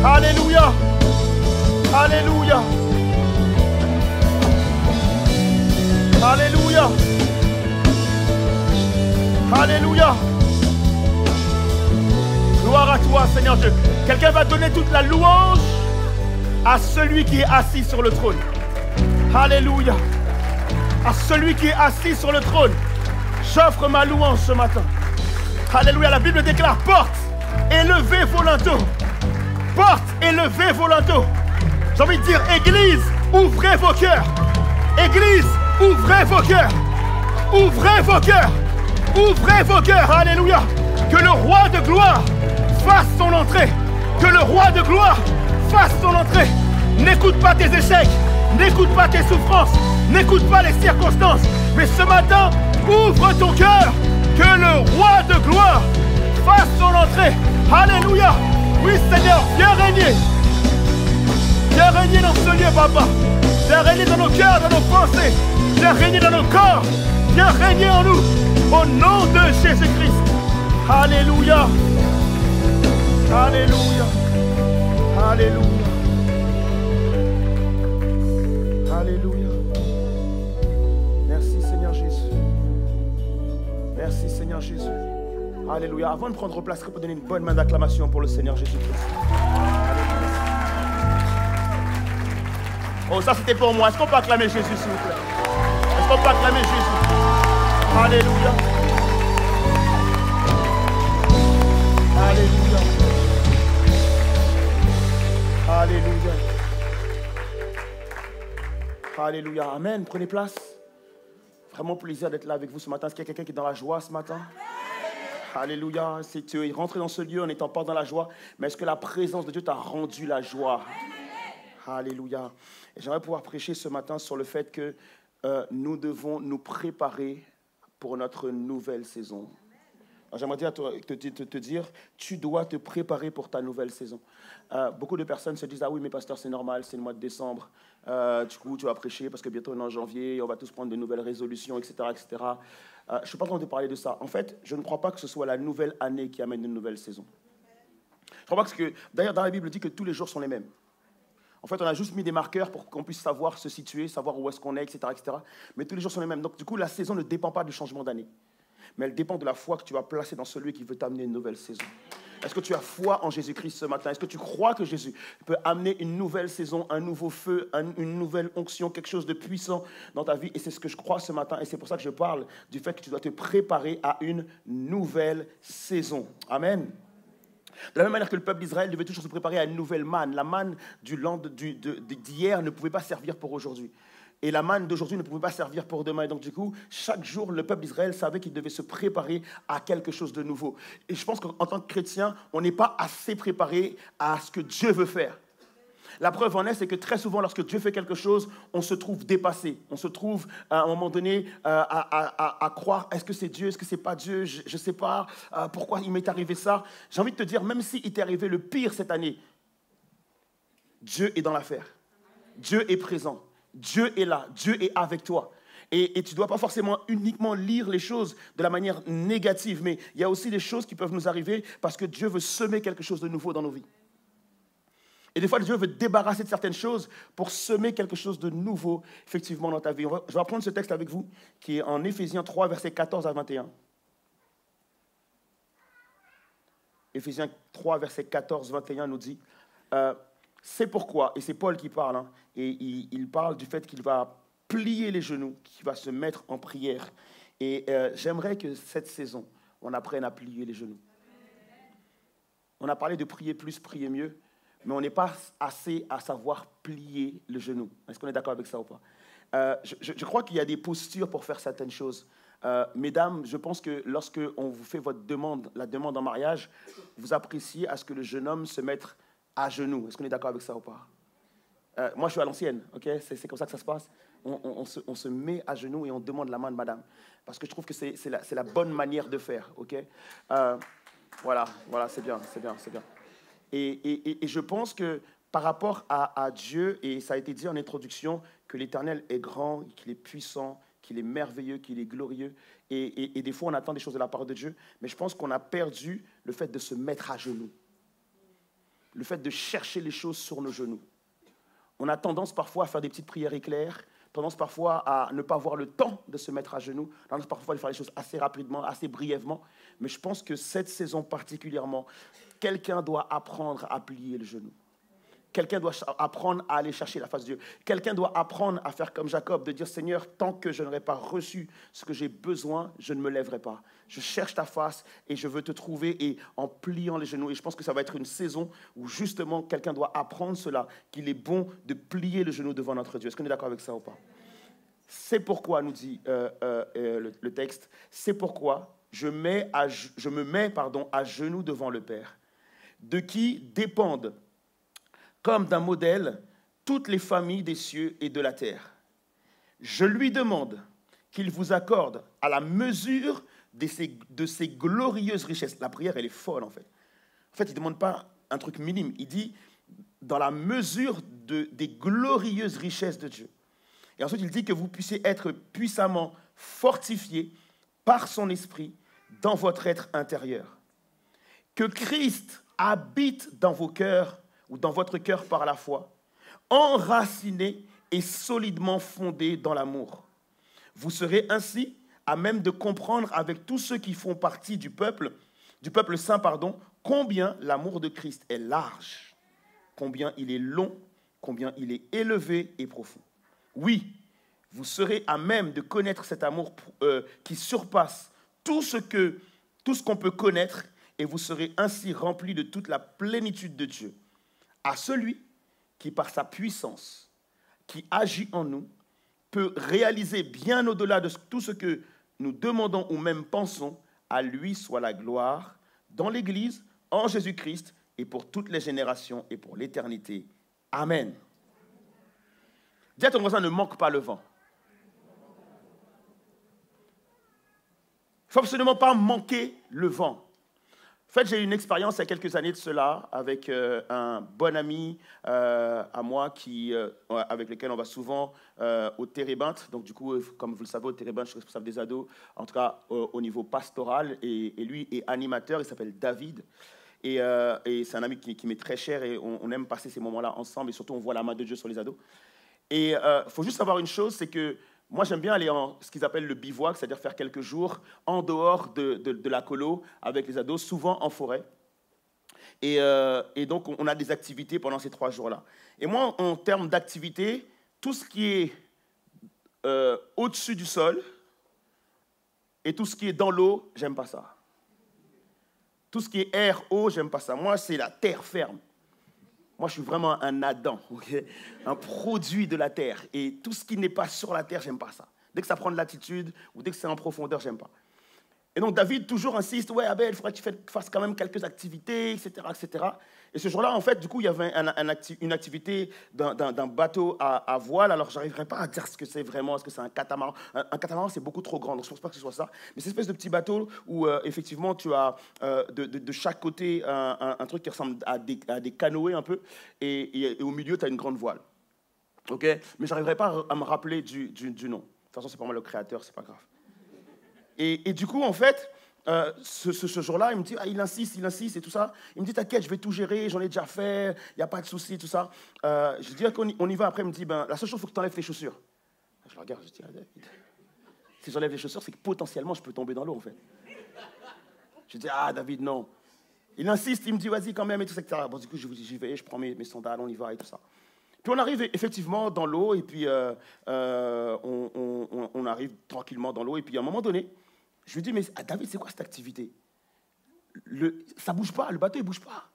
Alléluia. Alléluia. Alléluia. Alléluia. Gloire à toi, Seigneur Dieu. Quelqu'un va donner toute la louange à celui qui est assis sur le trône. Alléluia. À celui qui est assis sur le trône. J'offre ma louange ce matin. Alléluia. La Bible déclare, porte, élevez vos linteaux. Porte, élevez vos linteaux. J'ai envie de dire, Église, ouvrez vos cœurs. Église, ouvrez vos cœurs. Ouvrez vos cœurs. Ouvrez vos cœurs. Alléluia. Que le roi de gloire fasse son entrée. Que le roi de gloire fasse son entrée. N'écoute pas tes échecs. N'écoute pas tes souffrances. N'écoute pas les circonstances. Mais ce matin, ouvre ton cœur. Que le roi de gloire fasse son entrée. Alléluia. Oui, Seigneur, viens régner. Viens régner dans ce lieu, Papa. Viens régner dans nos cœurs, dans nos pensées. Viens régner dans nos corps. Viens régner en nous. Au nom de Jésus-Christ. Alléluia. Alléluia. Alléluia. Alléluia. Merci Seigneur Jésus. Merci Seigneur Jésus. Alléluia. Avant de prendre place, on peut donner une bonne main d'acclamation pour le Seigneur Jésus-Christ. Oh, ça c'était pour moi. Est-ce qu'on peut acclamer Jésus, s'il vous plaît? Est-ce qu'on peut acclamer Jésus? Alléluia. Alléluia. Alléluia. Alléluia. Amen. Prenez place. Vraiment plaisir d'être là avec vous ce matin. Est-ce qu'il y a quelqu'un qui est dans la joie ce matin? Alléluia. C'est tu es rentré dans ce lieu en n'étant pas dans la joie. Mais est-ce que la présence de Dieu t'a rendu la joie? Alléluia. Et j'aimerais pouvoir prêcher ce matin sur le fait que nous devons nous préparer pour notre nouvelle saison. J'aimerais te dire, tu dois te préparer pour ta nouvelle saison. Beaucoup de personnes se disent, ah oui, mais pasteur, c'est normal, c'est le mois de décembre. Du coup, tu vas prêcher parce que bientôt on est en janvier, on va tous prendre de nouvelles résolutions, etc. etc. Je ne suis pas en train de parler de ça. En fait, je ne crois pas que ce soit la nouvelle année qui amène une nouvelle saison. Je crois pas que, d'ailleurs, dans la Bible, il dit que tous les jours sont les mêmes. En fait, on a juste mis des marqueurs pour qu'on puisse savoir se situer, savoir où est-ce qu'on est, etc., etc. Mais tous les jours sont les mêmes. Donc, du coup, la saison ne dépend pas du changement d'année. Mais elle dépend de la foi que tu vas placer dans celui qui veut t'amener une nouvelle saison. Est-ce que tu as foi en Jésus-Christ ce matin? Est-ce que tu crois que Jésus peut amener une nouvelle saison, un nouveau feu, une nouvelle onction, quelque chose de puissant dans ta vie? Et c'est ce que je crois ce matin. Et c'est pour ça que je parle du fait que tu dois te préparer à une nouvelle saison. Amen. De la même manière que le peuple d'Israël devait toujours se préparer à une nouvelle manne. La manne d'hier ne pouvait pas servir pour aujourd'hui. Et la manne d'aujourd'hui ne pouvait pas servir pour demain. Et donc, du coup, chaque jour, le peuple d'Israël savait qu'il devait se préparer à quelque chose de nouveau. Et je pense qu'en tant que chrétien, on n'est pas assez préparé à ce que Dieu veut faire. La preuve en est, c'est que très souvent, lorsque Dieu fait quelque chose, on se trouve dépassé. On se trouve, à un moment donné, à croire, est-ce que c'est Dieu, est-ce que c'est pas Dieu, je ne sais pas, pourquoi il m'est arrivé ça. J'ai envie de te dire, même s'il t'est arrivé le pire cette année, Dieu est dans l'affaire. Dieu est présent. Dieu est là. Dieu est avec toi. Et tu ne dois pas forcément uniquement lire les choses de la manière négative, mais il y a aussi des choses qui peuvent nous arriver parce que Dieu veut semer quelque chose de nouveau dans nos vies. Et des fois, Dieu veut te débarrasser de certaines choses pour semer quelque chose de nouveau, effectivement, dans ta vie. Je vais prendre ce texte avec vous, qui est en Éphésiens 3, versets 14 à 21. Éphésiens 3, verset 14-21 nous dit, c'est pourquoi, et c'est Paul qui parle, et il parle du fait qu'il va plier les genoux, qu'il va se mettre en prière. Et j'aimerais que cette saison, on apprenne à plier les genoux. On a parlé de prier plus, prier mieux, mais on n'est pas assez à savoir plier le genou. Est-ce qu'on est d'accord avec ça ou pas? Je crois qu'il y a des postures pour faire certaines choses. Mesdames, je pense que lorsque on vous fait la demande en mariage, vous appréciez à ce que le jeune homme se mette à genoux. Est-ce qu'on est d'accord avec ça ou pas? Moi, je suis à l'ancienne, ok? C'est comme ça que ça se passe. On se met à genoux et on demande la main de madame. Parce que je trouve que c'est la bonne manière de faire, ok? Voilà, c'est bien. Et je pense que par rapport à Dieu, et ça a été dit en introduction, que l'Éternel est grand, qu'il est puissant, qu'il est merveilleux, qu'il est glorieux. Et des fois, on attend des choses de la part de Dieu, mais je pense qu'on a perdu le fait de se mettre à genoux. Le fait de chercher les choses sur nos genoux. On a tendance parfois à faire des petites prières éclairs, tendance parfois à ne pas avoir le temps de se mettre à genoux, tendance parfois à faire les choses assez rapidement, assez brièvement. Mais je pense que cette saison particulièrement, quelqu'un doit apprendre à plier le genou. Quelqu'un doit apprendre à aller chercher la face de Dieu. Quelqu'un doit apprendre à faire comme Jacob, de dire, Seigneur, tant que je n'aurai pas reçu ce que j'ai besoin, je ne me lèverai pas. Je cherche ta face et je veux te trouver et en pliant les genoux. Et je pense que ça va être une saison où justement quelqu'un doit apprendre cela, qu'il est bon de plier le genou devant notre Dieu. Est-ce qu'on est d'accord avec ça ou pas? C'est pourquoi, nous dit le texte, c'est pourquoi je me mets à genoux devant le Père, de qui dépendent comme d'un modèle toutes les familles des cieux et de la terre. Je lui demande qu'il vous accorde à la mesure de ses glorieuses richesses. La prière, elle est folle, en fait. En fait, il ne demande pas un truc minime. Il dit dans la mesure des glorieuses richesses de Dieu. Et ensuite, il dit que vous puissiez être puissamment fortifiés par son esprit dans votre être intérieur. Que Christ habite dans vos cœurs ou dans votre cœur par la foi, enraciné et solidement fondé dans l'amour. Vous serez ainsi à même de comprendre avec tous ceux qui font partie du peuple saint, combien l'amour de Christ est large, combien il est long, combien il est élevé et profond. Oui, vous serez à même de connaître cet amour qui surpasse tout ce qu'on peut connaître, et vous serez ainsi remplis de toute la plénitude de Dieu. À celui qui, par sa puissance, qui agit en nous, peut réaliser bien au-delà de tout ce que nous demandons ou même pensons, à lui soit la gloire dans l'Église, en Jésus-Christ, et pour toutes les générations et pour l'éternité. Amen. Dis à ton voisin, ne manque pas le vent. Il ne faut absolument pas manquer le vent. En fait, j'ai eu une expérience il y a quelques années de cela avec un bon ami à moi avec lequel on va souvent au Térébinthe. Donc, du coup, comme vous le savez, au Térébinthe, je suis responsable des ados, en tout cas au niveau pastoral. Et lui est animateur, il s'appelle David. Et c'est un ami qui m'est très cher et on aime passer ces moments-là ensemble. Et surtout, on voit la main de Dieu sur les ados. Et il faut juste savoir une chose, c'est que moi, j'aime bien aller en ce qu'ils appellent le bivouac, c'est-à-dire faire quelques jours en dehors de la colo avec les ados, souvent en forêt. Et donc, on a des activités pendant ces 3 jours-là. Et moi, en termes d'activités, tout ce qui est au-dessus du sol et tout ce qui est dans l'eau, j'aime pas ça. Tout ce qui est air, eau, j'aime pas ça. Moi, c'est la terre ferme. Moi, je suis vraiment un Adam, okay? Un produit de la terre. Et tout ce qui n'est pas sur la terre, j'aime pas ça. Dès que ça prend de l'altitude ou dès que c'est en profondeur, j'aime pas. Et donc David toujours insiste, ouais Abel, il faudrait que tu fasses quand même quelques activités, etc., etc. Et ce jour-là, en fait, du coup, il y avait une activité d'un bateau à voile. Alors, je n'arriverai pas à dire ce que c'est vraiment. Est-ce que c'est un catamaran? Un catamaran, c'est beaucoup trop grand, donc je ne pense pas que ce soit ça. Mais c'est une espèce de petit bateau où, effectivement, tu as de chaque côté un truc qui ressemble à des canoës un peu. Et au milieu, tu as une grande voile. OK? Mais je n'arriverai pas à me rappeler du nom. De toute façon, c'est pas moi le créateur, c'est pas grave. Et du coup, en fait, ce jour-là, il me dit, il insiste et tout ça. Il me dit, t'inquiète, je vais tout gérer, j'en ai déjà fait, il n'y a pas de souci, tout ça. Je dis qu'on y va. Après, il me dit, la seule chose, il faut que tu enlèves tes chaussures. Je le regarde, je dis, David, si j'enlève les chaussures, c'est que potentiellement, je peux tomber dans l'eau, en fait. Je dis, David, non. Il insiste, il me dit, vas-y quand même, et tout ça, etc. Bon, du coup, j'y vais, je prends mes sandales, on y va, et tout ça. Puis on arrive effectivement dans l'eau, et puis on arrive tranquillement dans l'eau, et puis à un moment donné, je lui dis, mais David, c'est quoi cette activité? Ça ne bouge pas, le bateau ne bouge pas.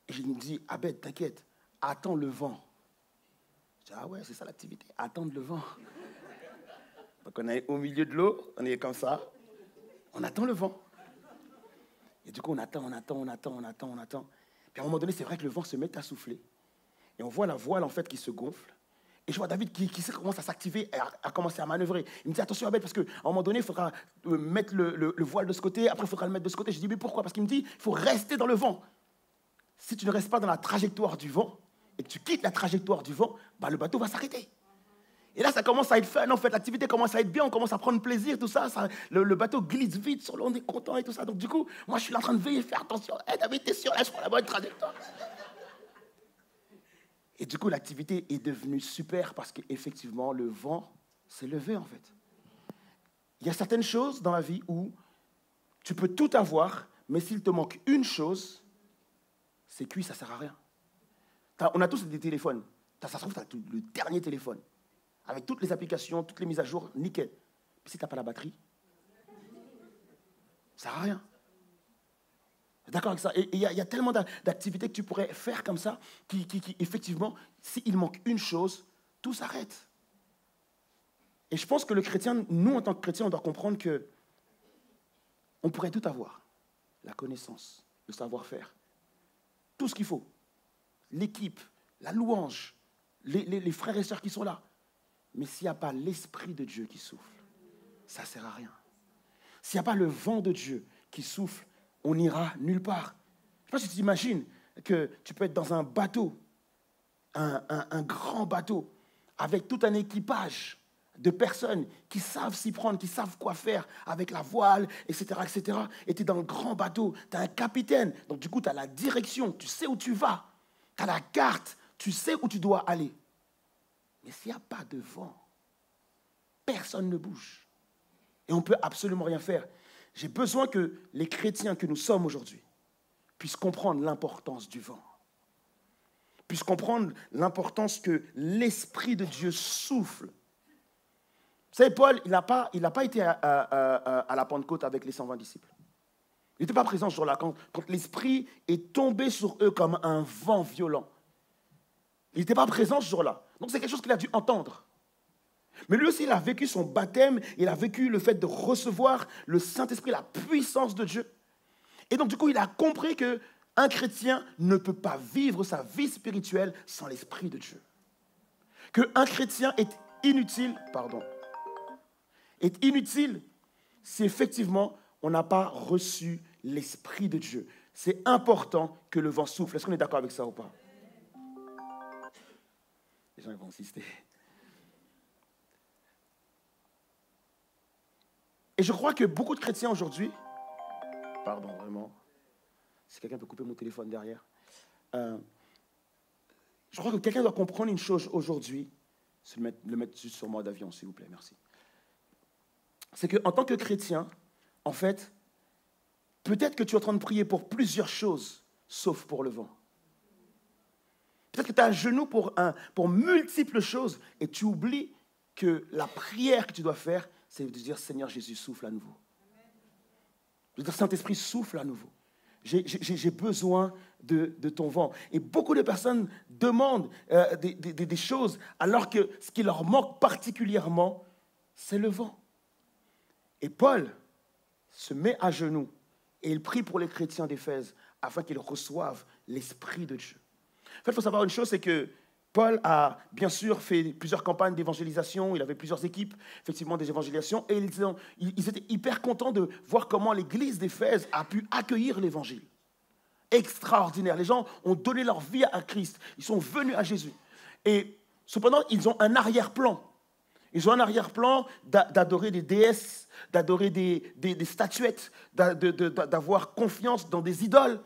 Et il me dit, Abed, t'inquiète, attends le vent. Je dis, ouais, c'est ça l'activité, attendre le vent. Donc on est au milieu de l'eau, on est comme ça, on attend le vent. Et du coup, on attend. Puis à un moment donné, c'est vrai que le vent se met à souffler. Et on voit la voile, en fait, qui se gonfle. Et je vois David qui commence à s'activer et à commencer à manœuvrer. Il me dit, attention Abel, parce qu'à un moment donné, il faudra mettre le voile de ce côté, après il faudra le mettre de ce côté. Je dis, mais pourquoi? Parce qu'il me dit, il faut rester dans le vent. Si tu ne restes pas dans la trajectoire du vent, et que tu quittes la trajectoire du vent, le bateau va s'arrêter. Et là, ça commence à être fun, en fait, l'activité commence à être bien, on commence à prendre plaisir, tout ça, le bateau glisse vite sur l'eau, on est content et tout ça. Donc du coup, moi je suis là en train de veiller, faire attention. David, t'es sûr, là, sur la bonne trajectoire. Et du coup, l'activité est devenue super parce qu'effectivement, le vent s'est levé, en fait. Il y a certaines choses dans la vie où tu peux tout avoir, mais s'il te manque une chose, c'est cuit, ça ne sert à rien. On a tous des téléphones. Ça se trouve, tu as le dernier téléphone. Avec toutes les applications, toutes les mises à jour, nickel. Puis si tu n'as pas la batterie, ça ne sert à rien. D'accord avec ça? Et il y a tellement d'activités que tu pourrais faire comme ça, qui effectivement, s'il manque une chose, tout s'arrête. Et je pense que le chrétien, nous en tant que chrétiens, on doit comprendre que on pourrait tout avoir. La connaissance, le savoir-faire, tout ce qu'il faut. L'équipe, la louange, les frères et sœurs qui sont là. Mais s'il n'y a pas l'Esprit de Dieu qui souffle, ça ne sert à rien. S'il n'y a pas le vent de Dieu qui souffle, on n'ira nulle part. Je ne sais pas si tu t'imagines que tu peux être dans un bateau, un grand bateau, avec tout un équipage de personnes qui savent s'y prendre, qui savent quoi faire avec la voile, etc., etc. Et tu es dans le grand bateau, tu as un capitaine, donc du coup tu as la direction, tu sais où tu vas, tu as la carte, tu sais où tu dois aller. Mais s'il n'y a pas de vent, personne ne bouge. Et on ne peut absolument rien faire. J'ai besoin que les chrétiens que nous sommes aujourd'hui puissent comprendre l'importance du vent, puissent comprendre l'importance que l'Esprit de Dieu souffle. Vous savez, Paul, il n'a pas été à la Pentecôte avec les 120 disciples. Il n'était pas présent ce jour-là, quand l'Esprit est tombé sur eux comme un vent violent. Il n'était pas présent ce jour-là. Donc c'est quelque chose qu'il a dû entendre. Mais lui aussi, il a vécu son baptême, il a vécu le fait de recevoir le Saint-Esprit, la puissance de Dieu. Et donc, du coup, il a compris qu'un chrétien ne peut pas vivre sa vie spirituelle sans l'Esprit de Dieu. Qu'un chrétien est inutile si effectivement on n'a pas reçu l'Esprit de Dieu. C'est important que le vent souffle. Est-ce qu'on est d'accord avec ça ou pas? Les gens vont insister. Et je crois que beaucoup de chrétiens aujourd'hui, pardon, vraiment, si quelqu'un peut couper mon téléphone derrière, je crois que quelqu'un doit comprendre une chose aujourd'hui, le mettre juste sur mode avion, s'il vous plaît, merci. C'est qu'en tant que chrétien, en fait, peut-être que tu es en train de prier pour plusieurs choses, sauf pour le vent. Peut-être que tu as un genou pour multiples choses et tu oublies que la prière que tu dois faire, c'est de dire, Seigneur Jésus, souffle à nouveau. Je veux dire, Saint-Esprit, souffle à nouveau. J'ai besoin de ton vent. Et beaucoup de personnes demandent des choses, alors que ce qui leur manque particulièrement, c'est le vent. Et Paul, se met à genoux et il prie pour les chrétiens d'Éphèse afin qu'ils reçoivent l'Esprit de Dieu. En fait, il faut savoir une chose, c'est que Paul a bien sûr fait plusieurs campagnes d'évangélisation, il avait plusieurs équipes, effectivement, des évangélisations, et ils étaient hyper contents de voir comment l'église d'Éphèse a pu accueillir l'évangile. Extraordinaire. Les gens ont donné leur vie à Christ, ils sont venus à Jésus. Et cependant, ils ont un arrière-plan. Ils ont un arrière-plan d'adorer des déesses, d'adorer des statuettes, d'avoir confiance dans des idoles.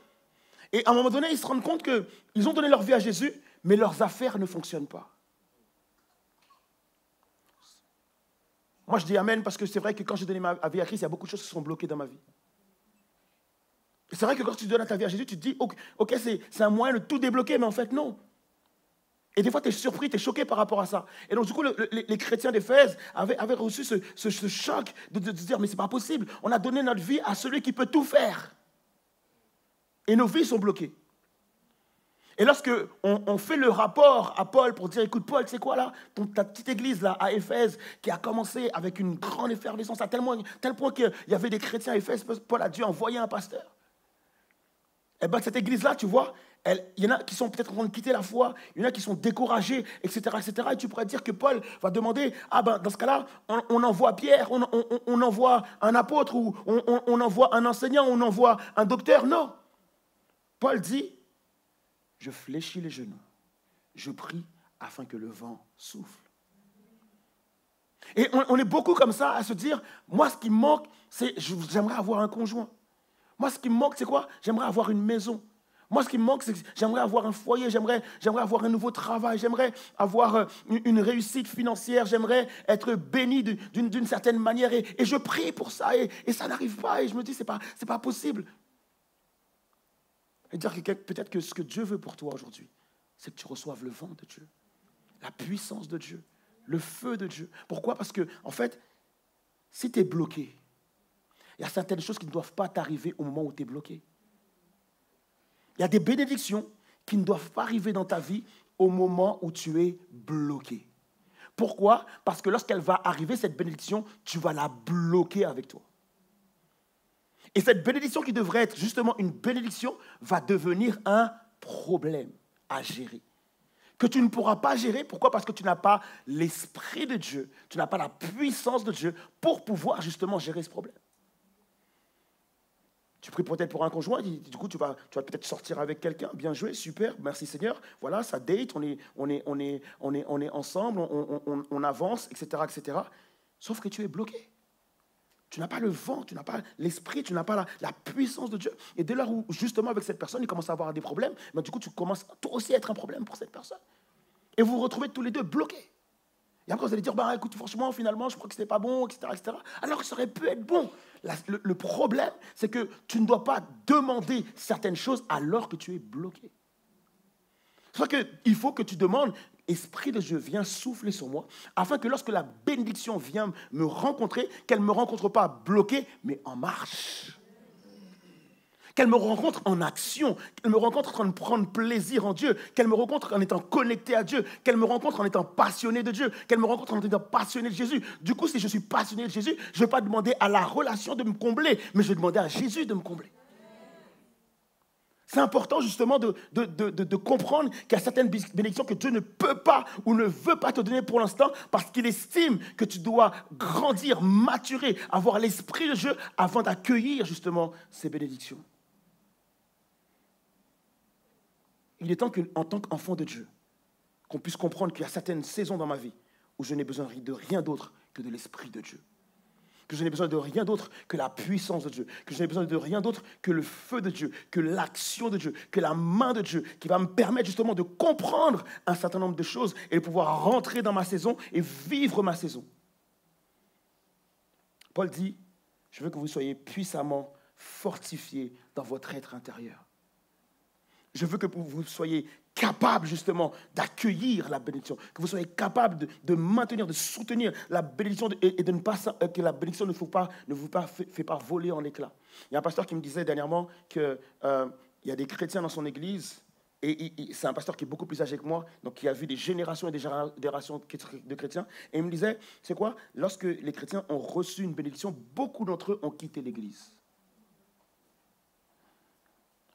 Et à un moment donné, ils se rendent compte qu'ils ont donné leur vie à Jésus, mais leurs affaires ne fonctionnent pas. Moi, je dis amen parce que c'est vrai que quand j'ai donné ma vie à Christ, il y a beaucoup de choses qui sont bloquées dans ma vie. Et c'est vrai que quand tu donnes ta vie à Jésus, tu te dis, ok, c'est un moyen de tout débloquer, mais en fait, non. Et des fois, tu es surpris, tu es choqué par rapport à ça. Et donc, du coup, les chrétiens d'Éphèse avaient reçu ce choc de se dire, mais c'est pas possible. On a donné notre vie à celui qui peut tout faire. Et nos vies sont bloquées. Et lorsque on fait le rapport à Paul pour dire, écoute Paul, tu sais quoi là, ta petite église là à Éphèse qui a commencé avec une grande effervescence à tel point qu'il y avait des chrétiens à Éphèse, Paul a dû envoyer un pasteur. Et bien cette église là, tu vois, il y en a qui sont peut-être en train de quitter la foi, il y en a qui sont découragés, etc., etc. Et tu pourrais dire que Paul va demander, dans ce cas-là, on envoie Pierre, on envoie un apôtre, ou on envoie un enseignant, on envoie un docteur. Non. Paul dit, je fléchis les genoux, je prie afin que le vent souffle. Et on est beaucoup comme ça à se dire, moi ce qui me manque, c'est j'aimerais avoir un conjoint. Moi ce qui me manque, c'est quoi? J'aimerais avoir une maison. Moi ce qui me manque, c'est que j'aimerais avoir un foyer, j'aimerais avoir un nouveau travail, j'aimerais avoir une réussite financière, j'aimerais être béni d'une certaine manière. Et je prie pour ça et ça n'arrive pas. Et je me dis, c'est pas possible. Et dire que peut-être que ce que Dieu veut pour toi aujourd'hui, c'est que tu reçoives le vent de Dieu, la puissance de Dieu, le feu de Dieu. Pourquoi? Parce que, en fait, si tu es bloqué, il y a certaines choses qui ne doivent pas t'arriver au moment où tu es bloqué. Il y a des bénédictions qui ne doivent pas arriver dans ta vie au moment où tu es bloqué. Pourquoi? Parce que lorsqu'elle va arriver, cette bénédiction, tu vas la bloquer avec toi. Et cette bénédiction qui devrait être justement une bénédiction va devenir un problème à gérer. Que tu ne pourras pas gérer. Pourquoi? Parce que tu n'as pas l'Esprit de Dieu, tu n'as pas la puissance de Dieu pour pouvoir justement gérer ce problème. Tu pries peut-être pour un conjoint, du coup tu vas peut-être sortir avec quelqu'un, bien joué, super, merci Seigneur, voilà, ça date, on est ensemble, on avance, etc., etc. Sauf que tu es bloqué. Tu n'as pas le vent, tu n'as pas l'esprit, tu n'as pas la puissance de Dieu. Et dès lors où, justement, avec cette personne, il commence à avoir des problèmes, mais du coup, tu commences toi aussi à être un problème pour cette personne. Et vous vous retrouvez tous les deux bloqués. Et après, vous allez dire, écoute, franchement, finalement, je crois que ce n'était pas bon, etc., etc. Alors que ça aurait pu être bon. Le problème, c'est que tu ne dois pas demander certaines choses alors que tu es bloqué. C'est pour ça qu'il faut que tu demandes, Esprit de Dieu, viens souffler sur moi, afin que lorsque la bénédiction vient me rencontrer, qu'elle ne me rencontre pas bloquée, mais en marche. Qu'elle me rencontre en action, qu'elle me rencontre en train de prendre plaisir en Dieu, qu'elle me rencontre en étant connecté à Dieu, qu'elle me rencontre en étant passionné de Dieu, qu'elle me rencontre en étant passionné de Jésus. Du coup, si je suis passionné de Jésus, je ne vais pas demander à la relation de me combler, mais je vais demander à Jésus de me combler. C'est important justement de comprendre qu'il y a certaines bénédictions que Dieu ne peut pas ou ne veut pas te donner pour l'instant parce qu'il estime que tu dois grandir, maturer, avoir l'Esprit de Dieu avant d'accueillir justement ces bénédictions. Il est temps qu'en tant qu'enfant de Dieu, qu'on puisse comprendre qu'il y a certaines saisons dans ma vie où je n'ai besoin de rien d'autre que de l'Esprit de Dieu. Que je n'ai besoin de rien d'autre que la puissance de Dieu, que je n'ai besoin de rien d'autre que le feu de Dieu, que l'action de Dieu, que la main de Dieu, qui va me permettre justement de comprendre un certain nombre de choses et de pouvoir rentrer dans ma saison et vivre ma saison. Paul dit, je veux que vous soyez puissamment fortifiés dans votre être intérieur. Je veux que vous soyez capable justement d'accueillir la bénédiction, que vous soyez capable de maintenir, de soutenir la bénédiction et de ne pas que la bénédiction ne vous fait pas voler en éclats. Il y a un pasteur qui me disait dernièrement qu'il y a des chrétiens dans son église c'est un pasteur qui est beaucoup plus âgé que moi, donc qui a vu des générations et des générations de chrétiens. Et il me disait, c'est quoi? Lorsque les chrétiens ont reçu une bénédiction, beaucoup d'entre eux ont quitté l'église.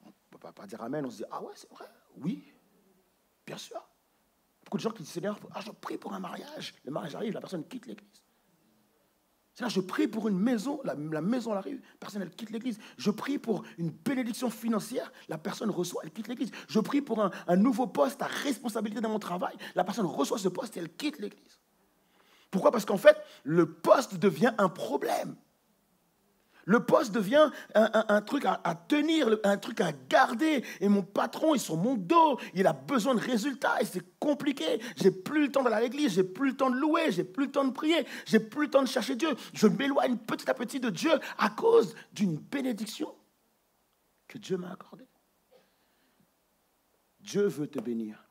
On ne peut pas dire amen, on se dit, ah ouais, c'est vrai, oui, bien sûr. Beaucoup de gens qui disent, Seigneur, je prie pour un mariage. Le mariage arrive, la personne quitte l'église. Seigneur, je prie pour une maison, la maison arrive, la personne elle quitte l'église. Je prie pour une bénédiction financière, la personne reçoit, elle quitte l'église. Je prie pour un nouveau poste à responsabilité dans mon travail, la personne reçoit ce poste et elle quitte l'église. Pourquoi? Parce qu'en fait, le poste devient un problème. Le poste devient un truc à tenir, un truc à garder. Et mon patron est sur mon dos. Il a besoin de résultats et c'est compliqué. J'ai plus le temps d'aller à l'église, j'ai plus le temps de louer, j'ai plus le temps de prier, j'ai plus le temps de chercher Dieu. Je m'éloigne petit à petit de Dieu à cause d'une bénédiction que Dieu m'a accordée. Dieu veut te bénir.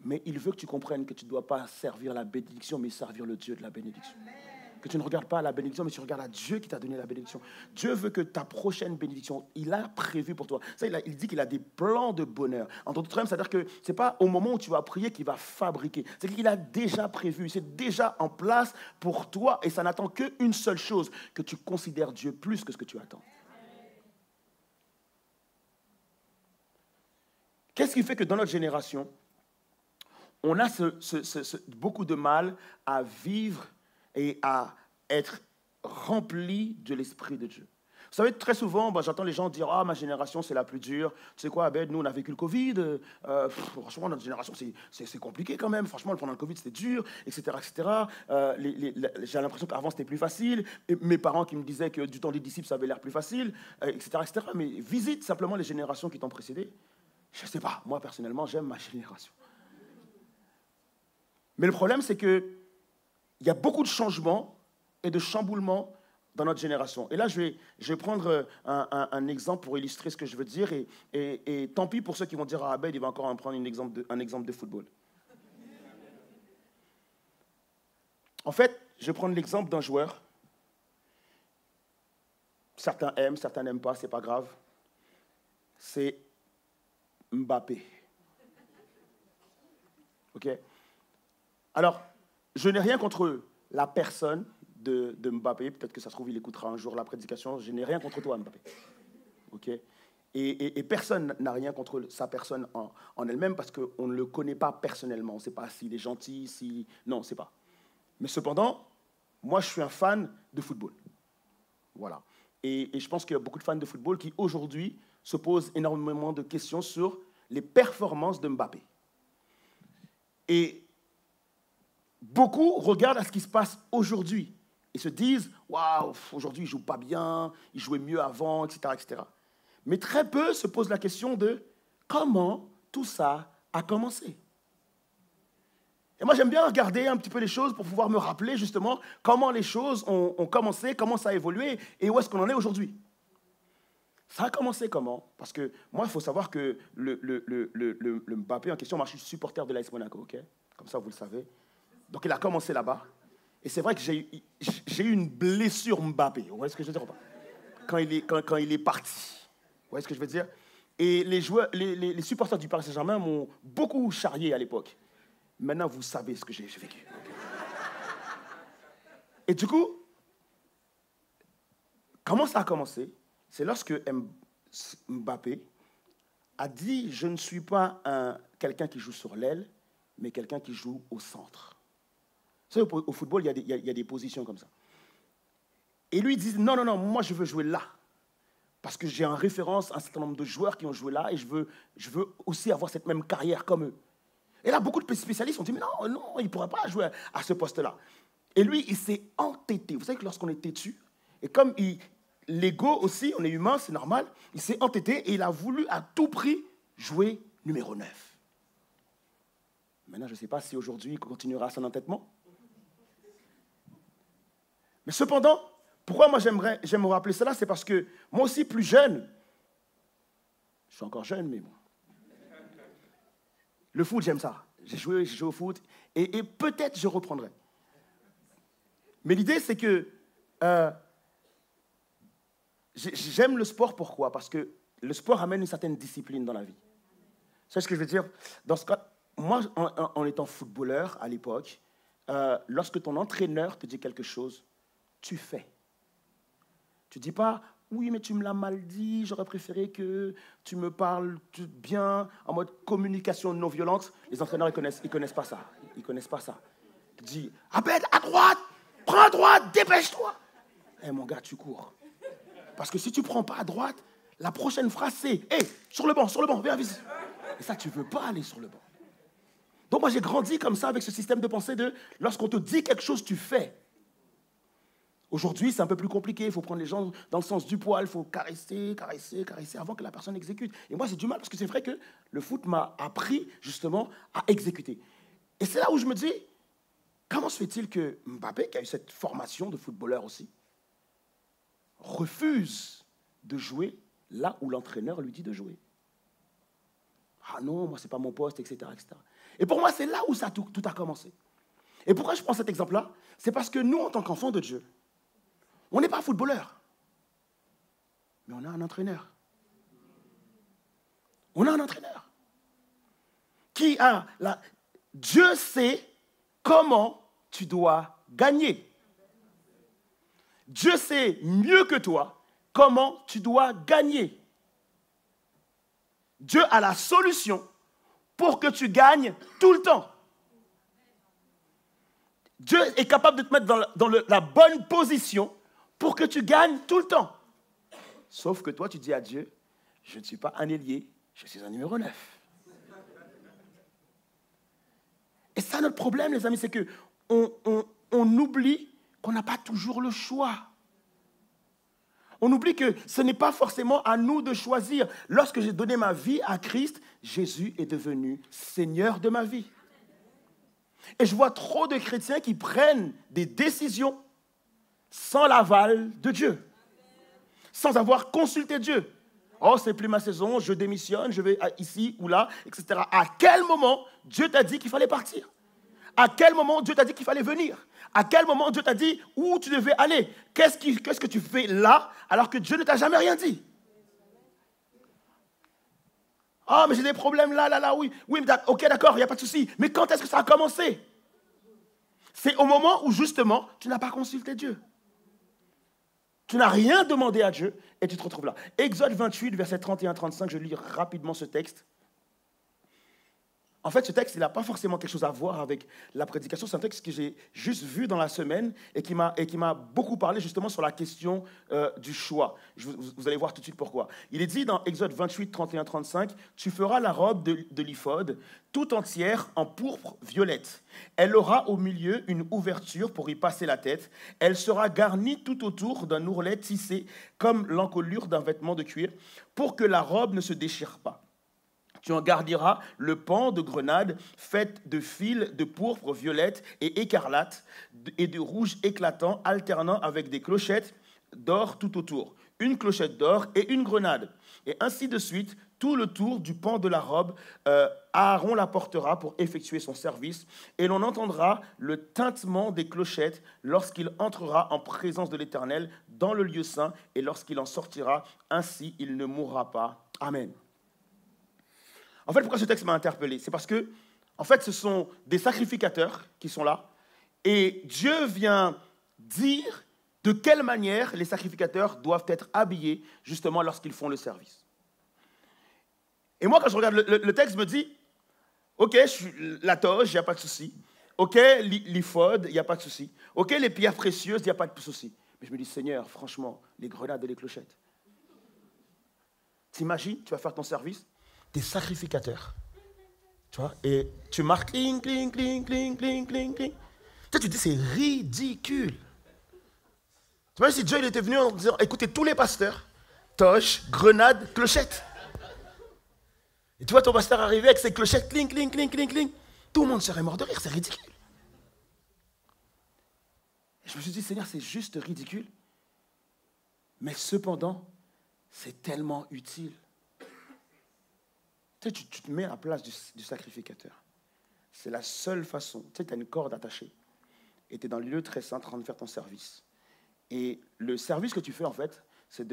Mais il veut que tu comprennes que tu ne dois pas servir la bénédiction, mais servir le Dieu de la bénédiction. Que tu ne regardes pas la bénédiction, mais tu regardes à Dieu qui t'a donné la bénédiction. Dieu veut que ta prochaine bénédiction, il a prévu pour toi. Ça, il dit qu'il a des plans de bonheur. En d'autres termes, c'est-à-dire que ce n'est pas au moment où tu vas prier qu'il va fabriquer. C'est qu'il a déjà prévu, c'est déjà en place pour toi. Et ça n'attend qu'une seule chose, que tu considères Dieu plus que ce que tu attends. Qu'est-ce qui fait que dans notre génération, on a beaucoup de mal à vivre et à être rempli de l'Esprit de Dieu? Vous savez, très souvent, j'entends les gens dire « Ah, ma génération, c'est la plus dure. Tu sais quoi, nous, on a vécu le Covid. Franchement, notre génération, c'est compliqué quand même. Franchement, pendant le Covid, c'était dur, etc. etc. J'ai l'impression qu'avant, c'était plus facile. Et mes parents qui me disaient que du temps des disciples, ça avait l'air plus facile, etc. etc. Mais visite simplement les générations qui t'ont précédé. Je ne sais pas. Moi, personnellement, j'aime ma génération. Mais le problème, c'est qu'il y a beaucoup de changements et de chamboulements dans notre génération. Et là, je vais prendre un exemple pour illustrer ce que je veux dire. Et tant pis pour ceux qui vont dire « Ah, Abed, il va encore en prendre un exemple de football. » En fait, je vais prendre l'exemple d'un joueur. Certains aiment, certains n'aiment pas, c'est pas grave. C'est Mbappé. OK? Alors, je n'ai rien contre la personne de Mbappé. Peut-être que ça se trouve, il écoutera un jour la prédication. Je n'ai rien contre toi, Mbappé. OK? Et personne n'a rien contre sa personne en elle-même parce qu'on ne le connaît pas personnellement. On ne sait pas s'il est gentil, si... Non, on ne sait pas. Mais cependant, moi, je suis un fan de football. Voilà. Et je pense qu'il y a beaucoup de fans de football qui, aujourd'hui, se posent énormément de questions sur les performances de Mbappé. Et beaucoup regardent à ce qui se passe aujourd'hui et se disent « Waouh, aujourd'hui, il ne joue pas bien, il jouait mieux avant, etc., etc. » Mais très peu se posent la question de comment tout ça a commencé. Et moi, j'aime bien regarder un petit peu les choses pour pouvoir me rappeler justement comment les choses ont commencé, comment ça a évolué et où est-ce qu'on en est aujourd'hui. Ça a commencé comment? Parce que moi, il faut savoir que le Mbappé en question, moi, je suis supporter de l'AS Monaco, ok? Comme ça, vous le savez. Donc, il a commencé là-bas. Et c'est vrai que j'ai eu une blessure Mbappé. Vous voyez ce que je veux dire ou pas? Quand il est parti. Vous voyez ce que je veux dire? Et les supporters du Paris Saint-Germain m'ont beaucoup charrié à l'époque. Maintenant, vous savez ce que j'ai vécu. Et du coup, comment ça a commencé? C'est lorsque Mbappé a dit « Je ne suis pas quelqu'un qui joue sur l'aile, mais quelqu'un qui joue au centre. » Vous savez, au football, il y a des positions comme ça. Et lui, il dit « Non, moi, je veux jouer là. Parce que j'ai en référence un certain nombre de joueurs qui ont joué là et je veux aussi avoir cette même carrière comme eux. » Et là, beaucoup de spécialistes ont dit « Mais non, il ne pourra pas jouer à ce poste-là. » Et lui, il s'est entêté. Vous savez que lorsqu'on est têtu, et comme l'ego aussi, on est humain, c'est normal, il s'est entêté et il a voulu à tout prix jouer numéro 9. Maintenant, je ne sais pas si aujourd'hui il continuera son entêtement. Mais cependant, pourquoi moi j'aime me rappeler cela, c'est parce que moi aussi, plus jeune, je suis encore jeune, mais bon. Le foot, j'aime ça. J'ai joué au foot et peut-être je reprendrai. Mais l'idée, c'est que j'aime le sport, pourquoi? Parce que le sport amène une certaine discipline dans la vie. C'est ce que je veux dire. Dans ce cas, moi, en étant footballeur à l'époque, lorsque ton entraîneur te dit quelque chose, tu fais. Tu ne dis pas, oui, mais tu me l'as mal dit, j'aurais préféré que tu me parles bien, en mode communication non violente. Les entraîneurs, ils connaissent pas ça. Ils connaissent pas ça. Tu dis, Abed, à droite, prends à droite, dépêche-toi. Eh, mon gars, tu cours. Parce que si tu ne prends pas à droite, la prochaine phrase, c'est, hé, sur le banc, viens, viens. Et ça, tu ne veux pas aller sur le banc. Donc moi, j'ai grandi comme ça avec ce système de pensée de, lorsqu'on te dit quelque chose, tu fais. Aujourd'hui, c'est un peu plus compliqué. Il faut prendre les gens dans le sens du poil. Il faut caresser avant que la personne exécute. Et moi, j'ai du mal parce que c'est vrai que le foot m'a appris justement à exécuter. Et c'est là où je me dis, comment se fait-il que Mbappé, qui a eu cette formation de footballeur aussi, refuse de jouer là où l'entraîneur lui dit de jouer? Ah non, moi, ce n'est pas mon poste, etc., etc. Et pour moi, c'est là où tout a commencé. Et pourquoi je prends cet exemple-là? C'est parce que nous, en tant qu'enfants de Dieu, on n'est pas footballeur, mais on a un entraîneur. On a un entraîneur qui a Dieu sait comment tu dois gagner. Dieu sait mieux que toi comment tu dois gagner. Dieu a la solution pour que tu gagnes tout le temps. Dieu est capable de te mettre dans la bonne position pour que tu gagnes tout le temps. Sauf que toi, tu dis à Dieu, je ne suis pas un ailier, je suis un numéro 9. Et ça, notre problème, les amis, c'est qu'on oublie qu'on n'a pas toujours le choix. On oublie que ce n'est pas forcément à nous de choisir. Lorsque j'ai donné ma vie à Christ, Jésus est devenu Seigneur de ma vie. Et je vois trop de chrétiens qui prennent des décisions sans l'aval de Dieu, sans avoir consulté Dieu. Oh, c'est plus ma saison, je démissionne, je vais ici ou là, etc. À quel moment Dieu t'a dit qu'il fallait partir? À quel moment Dieu t'a dit qu'il fallait venir? À quel moment Dieu t'a dit où tu devais aller? Qu'est-ce que tu fais là alors que Dieu ne t'a jamais rien dit? Ah, oh, mais j'ai des problèmes là, oui. Oui, mais ok, d'accord, il n'y a pas de souci. Mais quand est-ce que ça a commencé? C'est au moment où, justement, tu n'as pas consulté Dieu. Tu n'as rien demandé à Dieu et tu te retrouves là. Exode 28, versets 31-35, je lis rapidement ce texte. En fait, ce texte, il n'a pas forcément quelque chose à voir avec la prédication. C'est un texte que j'ai juste vu dans la semaine et qui m'a beaucoup parlé justement sur la question du choix. Vous allez voir tout de suite pourquoi. Il est dit dans Exode 28, 31-35, « Tu feras la robe de l'éphod tout entière en pourpre violette. Elle aura au milieu une ouverture pour y passer la tête. Elle sera garnie tout autour d'un ourlet tissé comme l'encolure d'un vêtement de cuir pour que la robe ne se déchire pas. Tu en gardiras le pan de grenade fait de fils de pourpre violette et écarlate et de rouge éclatant alternant avec des clochettes d'or tout autour. Une clochette d'or et une grenade. Et ainsi de suite, tout le tour du pan de la robe, Aaron la portera pour effectuer son service et l'on entendra le tintement des clochettes lorsqu'il entrera en présence de l'Éternel dans le lieu saint et lorsqu'il en sortira. Ainsi, il ne mourra pas. Amen. En fait, pourquoi ce texte m'a interpellé? C'est parce que, en fait, ce sont des sacrificateurs qui sont là, et Dieu vient dire de quelle manière les sacrificateurs doivent être habillés, justement, lorsqu'ils font le service. Et moi, quand je regarde le texte, me dit, ok, la toge, il n'y a pas de souci. Ok, l'éphod, il n'y a pas de souci. Ok, les pierres précieuses, il n'y a pas de souci. Mais je me dis, Seigneur, franchement, les grenades et les clochettes. T'imagines, tu vas faire ton service, des sacrificateurs, tu vois, et tu marques cling, cling, cling, cling, cling, cling, cling. Tu te dis, c'est ridicule. Tu vois, si Dieu il était venu en disant, écoutez, tous les pasteurs, toche, grenade, clochette. Et tu vois ton pasteur arriver avec ses clochettes, cling, cling, cling, cling, cling. Tout le monde serait mort de rire, c'est ridicule. Et je me suis dit, Seigneur, c'est juste ridicule. Mais cependant, c'est tellement utile. Tu te mets à la place du sacrificateur. C'est la seule façon. Tu sais, tu as une corde attachée et tu es dans le lieu très saint en train de faire ton service. Et le service que tu fais, en fait, c'est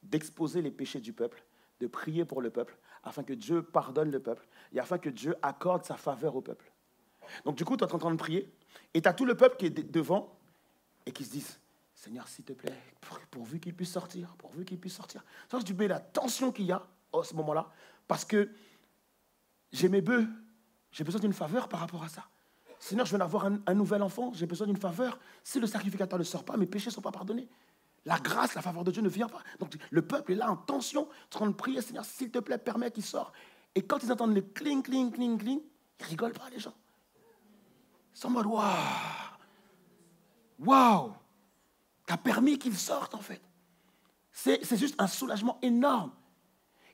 d'exposer les péchés du peuple, de prier pour le peuple, afin que Dieu pardonne le peuple, et afin que Dieu accorde sa faveur au peuple. Donc du coup, tu es en train de prier, et tu as tout le peuple qui est devant, et qui se disent, Seigneur, s'il te plaît, pourvu qu'il puisse sortir, pourvu qu'il puisse sortir. Ça, tu mets la tension qu'il y a à ce moment-là, parce que j'ai mes bœufs, j'ai besoin d'une faveur par rapport à ça. Seigneur, je viens d'avoir un nouvel enfant, j'ai besoin d'une faveur. Si le sacrificateur ne sort pas, mes péchés ne sont pas pardonnés. La grâce, la faveur de Dieu ne vient pas. Donc le peuple est là en tension, en train de prier, Seigneur, s'il te plaît, permets qu'il sorte. Et quand ils entendent le cling, cling, cling, cling, ils ne rigolent pas, les gens. Ils sont en mode, waouh, waouh, tu as permis qu'ils sortent, en fait. C'est juste un soulagement énorme.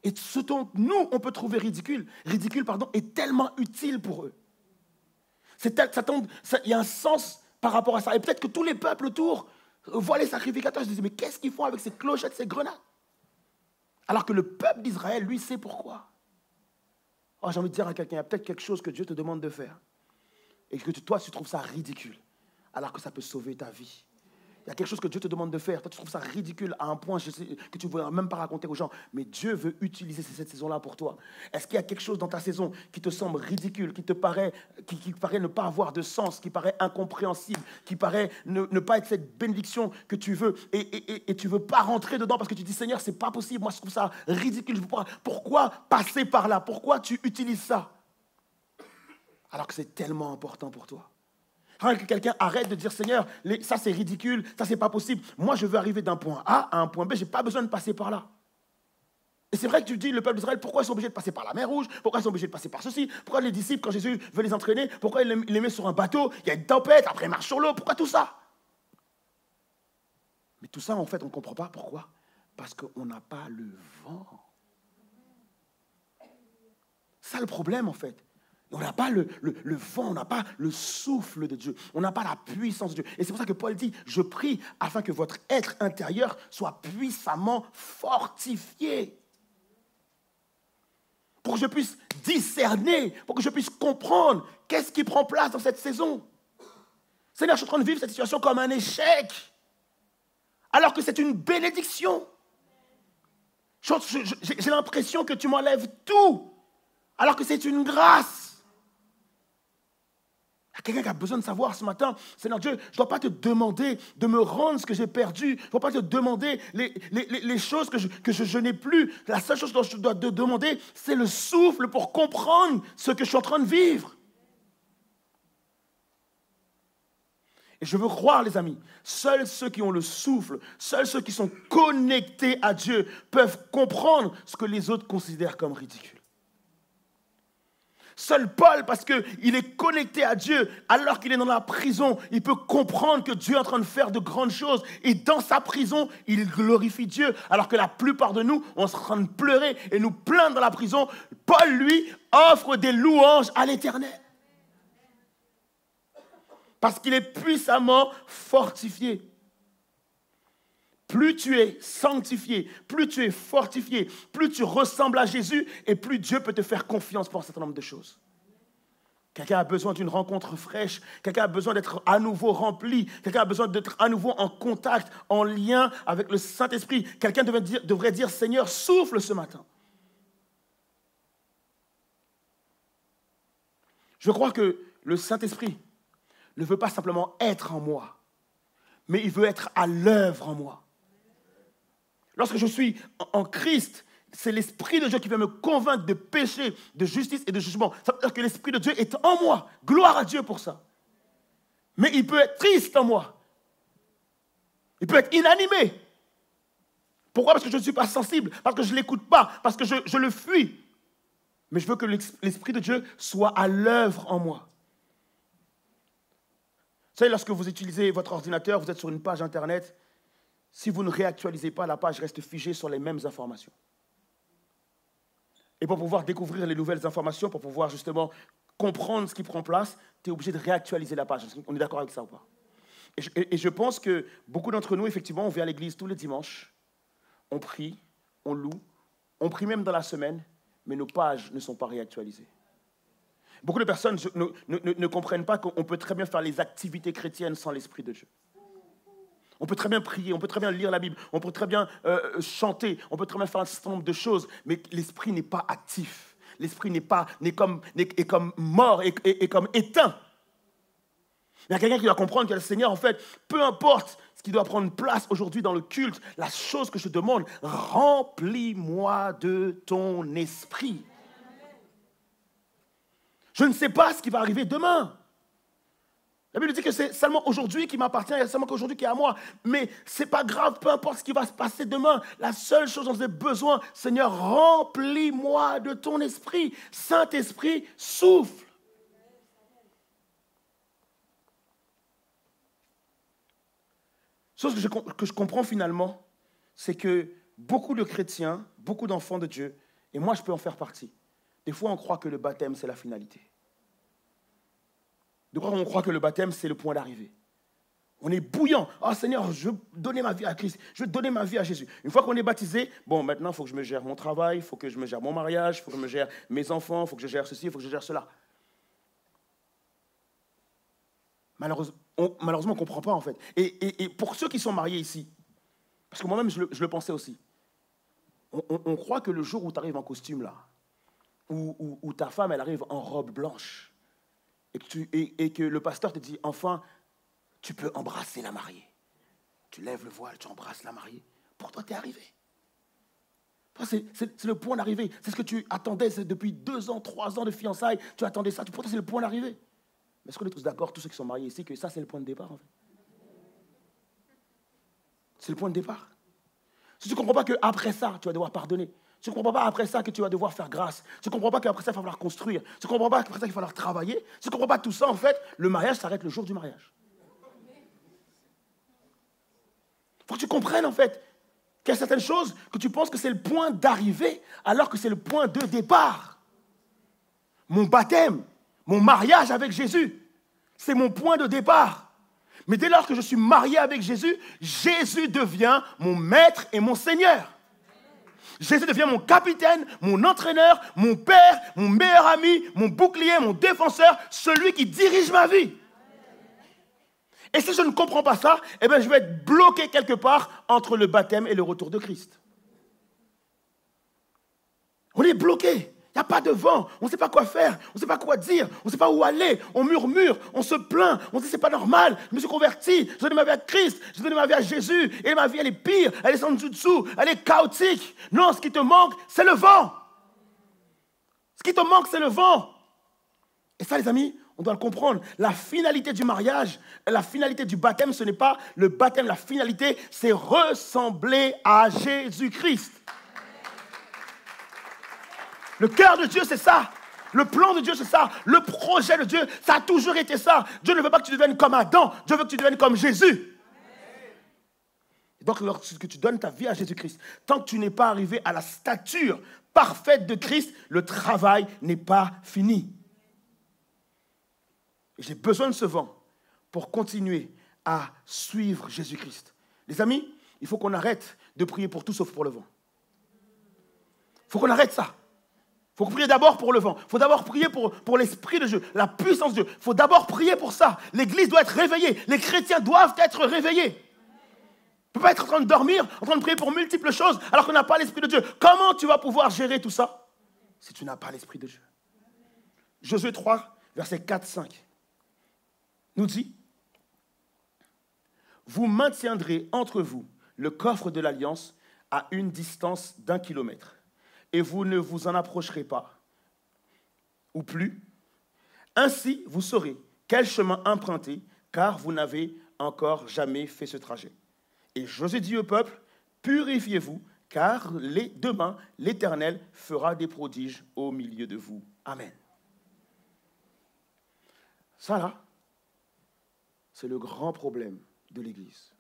Et ce dont nous, on peut trouver ridicule, est tellement utile pour eux. Il y a un sens par rapport à ça. Et peut-être que tous les peuples autour voient les sacrificateurs et se disent, mais qu'est-ce qu'ils font avec ces clochettes, ces grenades? Alors que le peuple d'Israël, lui, sait pourquoi. Oh, j'ai envie de dire à quelqu'un, il y a peut-être quelque chose que Dieu te demande de faire. Et que toi, tu trouves ça ridicule, alors que ça peut sauver ta vie. Il y a quelque chose que Dieu te demande de faire. Toi, tu trouves ça ridicule à un point que tu ne veux même pas raconter aux gens. Mais Dieu veut utiliser cette saison-là pour toi. Est-ce qu'il y a quelque chose dans ta saison qui te semble ridicule, qui paraît ne pas avoir de sens, qui paraît incompréhensible, qui paraît ne pas être cette bénédiction que tu veux et tu ne veux pas rentrer dedans parce que tu dis, Seigneur, ce n'est pas possible. Moi, je trouve ça ridicule. Pourquoi passer par là? Pourquoi tu utilises ça? Alors que c'est tellement important pour toi. Que quelqu'un arrête de dire, Seigneur, ça c'est ridicule, ça c'est pas possible. Moi, je veux arriver d'un point A à un point B, je n'ai pas besoin de passer par là. Et c'est vrai que tu dis, le peuple d'Israël, pourquoi ils sont obligés de passer par la mer Rouge? Pourquoi ils sont obligés de passer par ceci? Pourquoi les disciples, quand Jésus veut les entraîner, pourquoi il les met sur un bateau? Il y a une tempête, après ils marchent sur l'eau. Pourquoi tout ça? Mais tout ça, en fait, on ne comprend pas. Pourquoi? Parce qu'on n'a pas le vent. C'est ça le problème, en fait. On n'a pas le vent, on n'a pas le souffle de Dieu, on n'a pas la puissance de Dieu. Et c'est pour ça que Paul dit, je prie afin que votre être intérieur soit puissamment fortifié. Pour que je puisse discerner, pour que je puisse comprendre qu'est-ce qui prend place dans cette saison. Seigneur, je suis en train de vivre cette situation comme un échec, alors que c'est une bénédiction. J'ai l'impression que tu m'enlèves tout, alors que c'est une grâce. Il y a quelqu'un qui a besoin de savoir ce matin, Seigneur Dieu, je ne dois pas te demander de me rendre ce que j'ai perdu. Je ne dois pas te demander les choses que je n'ai plus. La seule chose que je dois te demander, c'est le souffle pour comprendre ce que je suis en train de vivre. Et je veux croire, les amis, seuls ceux qui ont le souffle, seuls ceux qui sont connectés à Dieu peuvent comprendre ce que les autres considèrent comme ridicule. Seul Paul, parce qu'il est connecté à Dieu, alors qu'il est dans la prison, il peut comprendre que Dieu est en train de faire de grandes choses. Et dans sa prison, il glorifie Dieu. Alors que la plupart de nous, on est en train de pleurer et nous plaindre dans la prison. Paul, lui, offre des louanges à l'Éternel. Parce qu'il est puissamment fortifié. Plus tu es sanctifié, plus tu es fortifié, plus tu ressembles à Jésus et plus Dieu peut te faire confiance pour un certain nombre de choses. Quelqu'un a besoin d'une rencontre fraîche, quelqu'un a besoin d'être à nouveau rempli, quelqu'un a besoin d'être à nouveau en contact, en lien avec le Saint-Esprit. Quelqu'un devrait dire, Seigneur, souffle ce matin. Je crois que le Saint-Esprit ne veut pas simplement être en moi, mais il veut être à l'œuvre en moi. Lorsque je suis en Christ, c'est l'Esprit de Dieu qui vient me convaincre de péché, de justice et de jugement. Ça veut dire que l'Esprit de Dieu est en moi. Gloire à Dieu pour ça. Mais il peut être triste en moi. Il peut être inanimé. Pourquoi? Parce que je ne suis pas sensible, parce que je ne l'écoute pas, parce que je le fuis. Mais je veux que l'Esprit de Dieu soit à l'œuvre en moi. Vous savez, lorsque vous utilisez votre ordinateur, vous êtes sur une page Internet, si vous ne réactualisez pas, la page reste figée sur les mêmes informations. Et pour pouvoir découvrir les nouvelles informations, pour pouvoir justement comprendre ce qui prend place, tu es obligé de réactualiser la page. On est d'accord avec ça ou pas? Et je pense que beaucoup d'entre nous, effectivement, on vient à l'église tous les dimanches, on prie, on loue, on prie même dans la semaine, mais nos pages ne sont pas réactualisées. Beaucoup de personnes ne comprennent pas qu'on peut très bien faire les activités chrétiennes sans l'Esprit de Dieu. On peut très bien prier, on peut très bien lire la Bible, on peut très bien chanter, on peut très bien faire un certain nombre de choses, mais l'esprit n'est pas actif. L'esprit est comme mort, est comme éteint. Il y a quelqu'un qui doit comprendre que le Seigneur, en fait, peu importe ce qui doit prendre place aujourd'hui dans le culte, la chose que je te demande, remplis-moi de ton esprit. Je ne sais pas ce qui va arriver demain. La Bible dit que c'est seulement aujourd'hui qui m'appartient, il y a seulement qu'aujourd'hui qui est à moi. Mais ce n'est pas grave, peu importe ce qui va se passer demain. La seule chose dont j'ai besoin, Seigneur, remplis-moi de ton esprit. Saint-Esprit, souffle. Chose que je comprends finalement, c'est que beaucoup de chrétiens, beaucoup d'enfants de Dieu, et moi je peux en faire partie, des fois on croit que le baptême c'est la finalité. Des fois on croit que le baptême c'est le point d'arrivée. On est bouillant. « Oh Seigneur, je veux donner ma vie à Christ, je veux donner ma vie à Jésus. » Une fois qu'on est baptisé, bon maintenant il faut que je me gère mon travail, il faut que je me gère mon mariage, il faut que je me gère mes enfants, il faut que je gère ceci, il faut que je gère cela. Malheureusement, on ne comprend pas en fait. Et pour ceux qui sont mariés ici, parce que moi-même je le pensais aussi, on croit que le jour où tu arrives en costume là, où ta femme elle arrive en robe blanche, et que le pasteur te dit enfin, tu peux embrasser la mariée. Tu lèves le voile, tu embrasses la mariée. Pour toi, tu es arrivé. C'est le point d'arrivée. C'est ce que tu attendais depuis 2 ans, 3 ans de fiançailles. Tu attendais ça. Pour toi, c'est le point d'arrivée. Mais est-ce qu'on est tous d'accord, tous ceux qui sont mariés ici, que ça, c'est le point de départ, en fait? C'est le point de départ. Si tu ne comprends pas qu'après ça, tu vas devoir pardonner. Si tu ne comprends pas après ça que tu vas devoir faire grâce. Si tu ne comprends pas qu'après ça, il va falloir construire. Si tu ne comprends pas qu'après ça, il va falloir travailler. Si tu ne comprends pas tout ça, en fait, le mariage s'arrête le jour du mariage. Il faut que tu comprennes, en fait, qu'il y a certaines choses que tu penses que c'est le point d'arrivée, alors que c'est le point de départ. Mon baptême, mon mariage avec Jésus, c'est mon point de départ. Mais dès lors que je suis marié avec Jésus, Jésus devient mon maître et mon Seigneur. Jésus devient mon capitaine, mon entraîneur, mon père, mon meilleur ami, mon bouclier, mon défenseur, celui qui dirige ma vie. Et si je ne comprends pas ça, eh bien, je vais être bloqué quelque part entre le baptême et le retour de Christ. On est bloqué. Il n'y a pas de vent. On ne sait pas quoi faire. On ne sait pas quoi dire. On ne sait pas où aller. On murmure. On se plaint. On dit c'est pas normal. Je me suis converti. J'ai donné ma vie à Christ. J'ai donné ma vie à Jésus. Et ma vie, elle est pire. Elle est sans dessous. Elle est chaotique. Non, ce qui te manque, c'est le vent. Ce qui te manque, c'est le vent. Et ça, les amis, on doit le comprendre. La finalité du mariage, la finalité du baptême, ce n'est pas le baptême. La finalité, c'est ressembler à Jésus-Christ. Le cœur de Dieu, c'est ça. Le plan de Dieu, c'est ça. Le projet de Dieu, ça a toujours été ça. Dieu ne veut pas que tu deviennes comme Adam. Dieu veut que tu deviennes comme Jésus. Et donc, lorsque tu donnes ta vie à Jésus-Christ, tant que tu n'es pas arrivé à la stature parfaite de Christ, le travail n'est pas fini. Et j'ai besoin de ce vent pour continuer à suivre Jésus-Christ. Les amis, il faut qu'on arrête de prier pour tout sauf pour le vent. Il faut qu'on arrête ça. Il faut prier d'abord pour le vent. Il faut d'abord prier pour l'esprit de Dieu, la puissance de Dieu. Il faut d'abord prier pour ça. L'Église doit être réveillée. Les chrétiens doivent être réveillés. On ne peut pas être en train de dormir, en train de prier pour multiples choses, alors qu'on n'a pas l'esprit de Dieu. Comment tu vas pouvoir gérer tout ça si tu n'as pas l'esprit de Dieu? Josué 3, versets 4-5, nous dit: vous maintiendrez entre vous le coffre de l'alliance à une distance d'1 kilomètre. Et vous ne vous en approcherez pas, ou plus. Ainsi, vous saurez quel chemin emprunter, car vous n'avez encore jamais fait ce trajet. Et Josué dit au peuple: purifiez-vous, car demain, l'Éternel fera des prodiges au milieu de vous. Amen. Ça, là, c'est le grand problème de l'Église.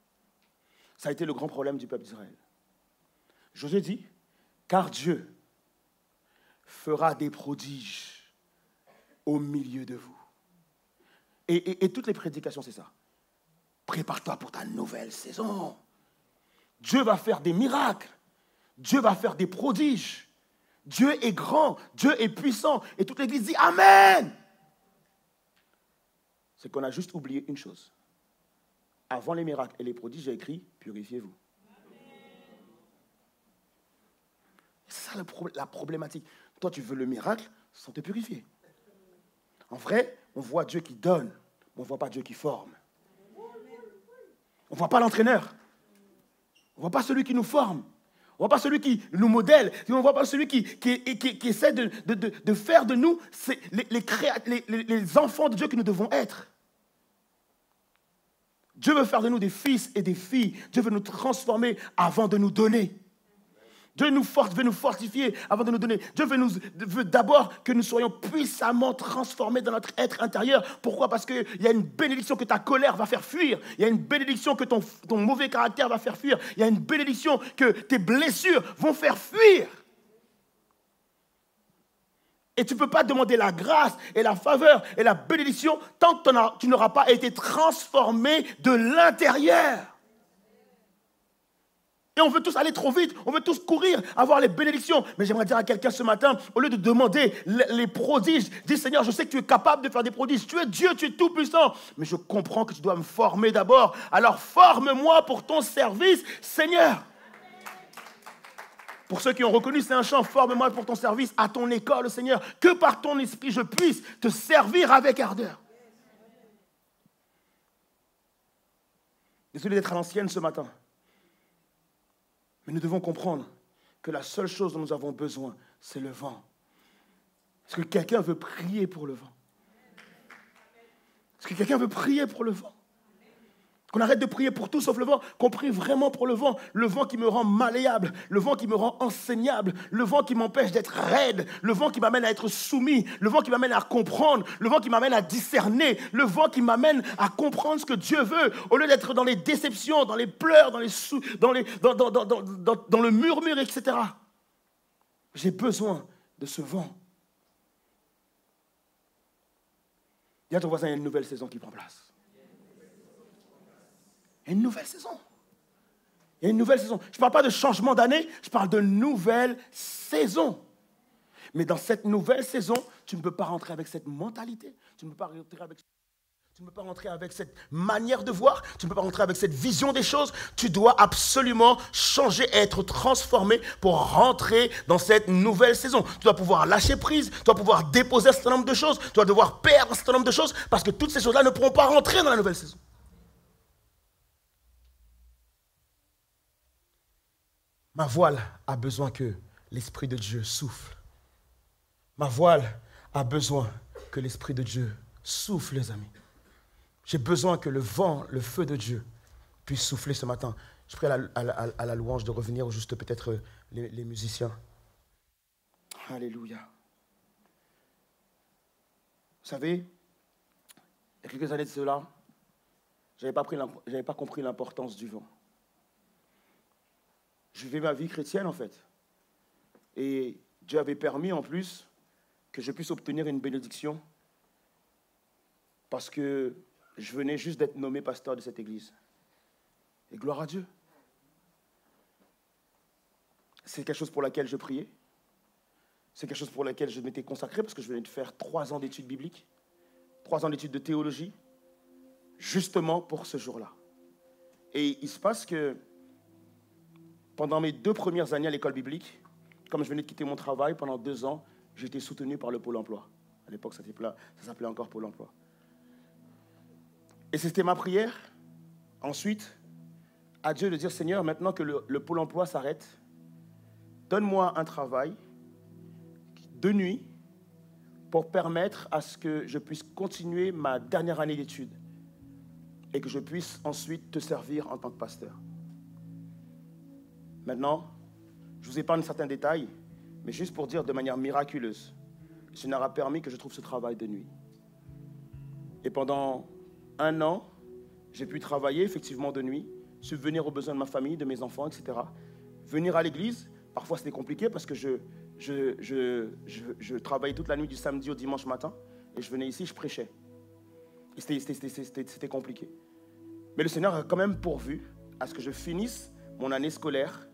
Ça a été le grand problème du peuple d'Israël. Josué dit: car Dieu fera des prodiges au milieu de vous. Et toutes les prédications, c'est ça. Prépare-toi pour ta nouvelle saison. Dieu va faire des miracles. Dieu va faire des prodiges. Dieu est grand. Dieu est puissant. Et toute l'Église dit Amen. C'est qu'on a juste oublié une chose. avant les miracles et les prodiges, j'ai écrit « Purifiez-vous ». C'est ça la problématique. Toi, tu veux le miracle sans te purifier. En vrai, on voit Dieu qui donne, mais on ne voit pas Dieu qui forme. On ne voit pas l'entraîneur. On ne voit pas celui qui nous forme. On ne voit pas celui qui nous modèle. On ne voit pas celui qui essaie de faire de nous les enfants de Dieu que nous devons être. Dieu veut faire de nous des fils et des filles. Dieu veut nous transformer avant de nous donner. Dieu veut nous fortifier avant de nous donner. Dieu veut d'abord que nous soyons puissamment transformés dans notre être intérieur. Pourquoi? Parce qu'il y a une bénédiction que ta colère va faire fuir. Il y a une bénédiction que ton mauvais caractère va faire fuir. Il y a une bénédiction que tes blessures vont faire fuir. Et tu ne peux pas demander la grâce et la faveur et la bénédiction tant que tu n'auras pas été transformé de l'intérieur. Et on veut tous aller trop vite, on veut tous courir, avoir les bénédictions. Mais j'aimerais dire à quelqu'un ce matin, au lieu de demander les prodiges, dis Seigneur, je sais que tu es capable de faire des prodiges. Tu es Dieu, tu es tout puissant. Mais je comprends que tu dois me former d'abord. Alors forme-moi pour ton service, Seigneur. Pour ceux qui ont reconnu, c'est un chant, forme-moi pour ton service à ton école, Seigneur. Que par ton esprit, je puisse te servir avec ardeur. Désolé d'être à l'ancienne ce matin. Mais nous devons comprendre que la seule chose dont nous avons besoin, c'est le vent. Est-ce que quelqu'un veut prier pour le vent? Est-ce que quelqu'un veut prier pour le vent? Qu'on arrête de prier pour tout sauf le vent, qu'on prie vraiment pour le vent qui me rend malléable, le vent qui me rend enseignable, le vent qui m'empêche d'être raide, le vent qui m'amène à être soumis, le vent qui m'amène à comprendre, le vent qui m'amène à discerner, le vent qui m'amène à comprendre ce que Dieu veut, au lieu d'être dans les déceptions, dans les pleurs, dans le murmure, etc. J'ai besoin de ce vent. Dis à ton voisin, il y a une nouvelle saison qui prend place. Il y a une nouvelle saison. Il y a une nouvelle saison. Je ne parle pas de changement d'année, je parle de nouvelle saison. Mais dans cette nouvelle saison, tu ne peux pas rentrer avec cette mentalité. Tu ne peux pas rentrer avec cette manière de voir. Tu ne peux pas rentrer avec cette vision des choses. Tu dois absolument changer et être transformé pour rentrer dans cette nouvelle saison. Tu dois pouvoir lâcher prise. Tu dois pouvoir déposer un certain nombre de choses. Tu dois devoir perdre un certain nombre de choses parce que toutes ces choses-là ne pourront pas rentrer dans la nouvelle saison. Ma voile a besoin que l'Esprit de Dieu souffle. Ma voile a besoin que l'Esprit de Dieu souffle, les amis. J'ai besoin que le vent, le feu de Dieu puisse souffler ce matin. Je prie à la louange de revenir, ou juste peut-être les musiciens. Alléluia. Vous savez, il y a quelques années de cela, je n'avais pas compris l'importance du vent. Je vivais ma vie chrétienne, en fait. Et Dieu avait permis, en plus, que je puisse obtenir une bénédiction parce que je venais juste d'être nommé pasteur de cette église. Et gloire à Dieu. C'est quelque chose pour laquelle je priais. C'est quelque chose pour laquelle je m'étais consacré parce que je venais de faire 3 ans d'études bibliques, 3 ans d'études de théologie, justement pour ce jour-là. Et il se passe que pendant mes 2 premières années à l'école biblique, comme je venais de quitter mon travail pendant 2 ans, j'étais soutenu par le Pôle emploi. À l'époque, ça s'appelait encore Pôle emploi. Et c'était ma prière, ensuite, à Dieu de dire, Seigneur, maintenant que le Pôle emploi s'arrête, donne-moi un travail de nuit pour permettre à ce que je puisse continuer ma dernière année d'études et que je puisse ensuite te servir en tant que pasteur. Maintenant, je vous épargne certains détails, mais juste pour dire de manière miraculeuse, ce n'aura permis que je trouve ce travail de nuit. Et pendant 1 an, j'ai pu travailler effectivement de nuit, subvenir aux besoins de ma famille, de mes enfants, etc. Venir à l'église, parfois c'était compliqué parce que je travaillais toute la nuit du samedi au dimanche matin et je venais ici, je prêchais. Et c'était compliqué. Mais le Seigneur a quand même pourvu à ce que je finisse mon année scolaire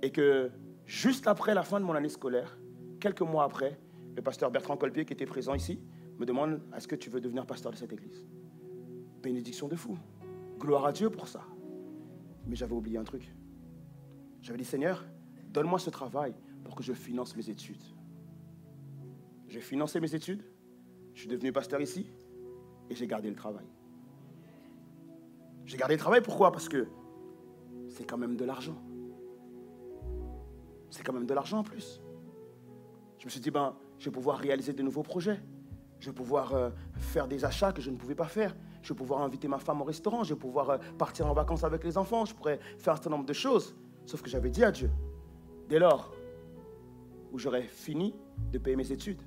et que juste après la fin de mon année scolaire, quelques mois après, le pasteur Bertrand Colpier, qui était présent ici, me demande « Est-ce que tu veux devenir pasteur de cette église ?» Bénédiction de fou. Gloire à Dieu pour ça. Mais j'avais oublié un truc. J'avais dit, Seigneur, donne-moi ce travail pour que je finance mes études. J'ai financé mes études, je suis devenu pasteur ici et j'ai gardé le travail. J'ai gardé le travail, pourquoi? Parce que c'est quand même de l'argent. C'est quand même de l'argent en plus. Je me suis dit, je vais pouvoir réaliser de nouveaux projets. Je vais pouvoir faire des achats que je ne pouvais pas faire. Je vais pouvoir inviter ma femme au restaurant. Je vais pouvoir partir en vacances avec les enfants. Je pourrais faire un certain nombre de choses. Sauf que j'avais dit à Dieu, dès lors où j'aurais fini de payer mes études,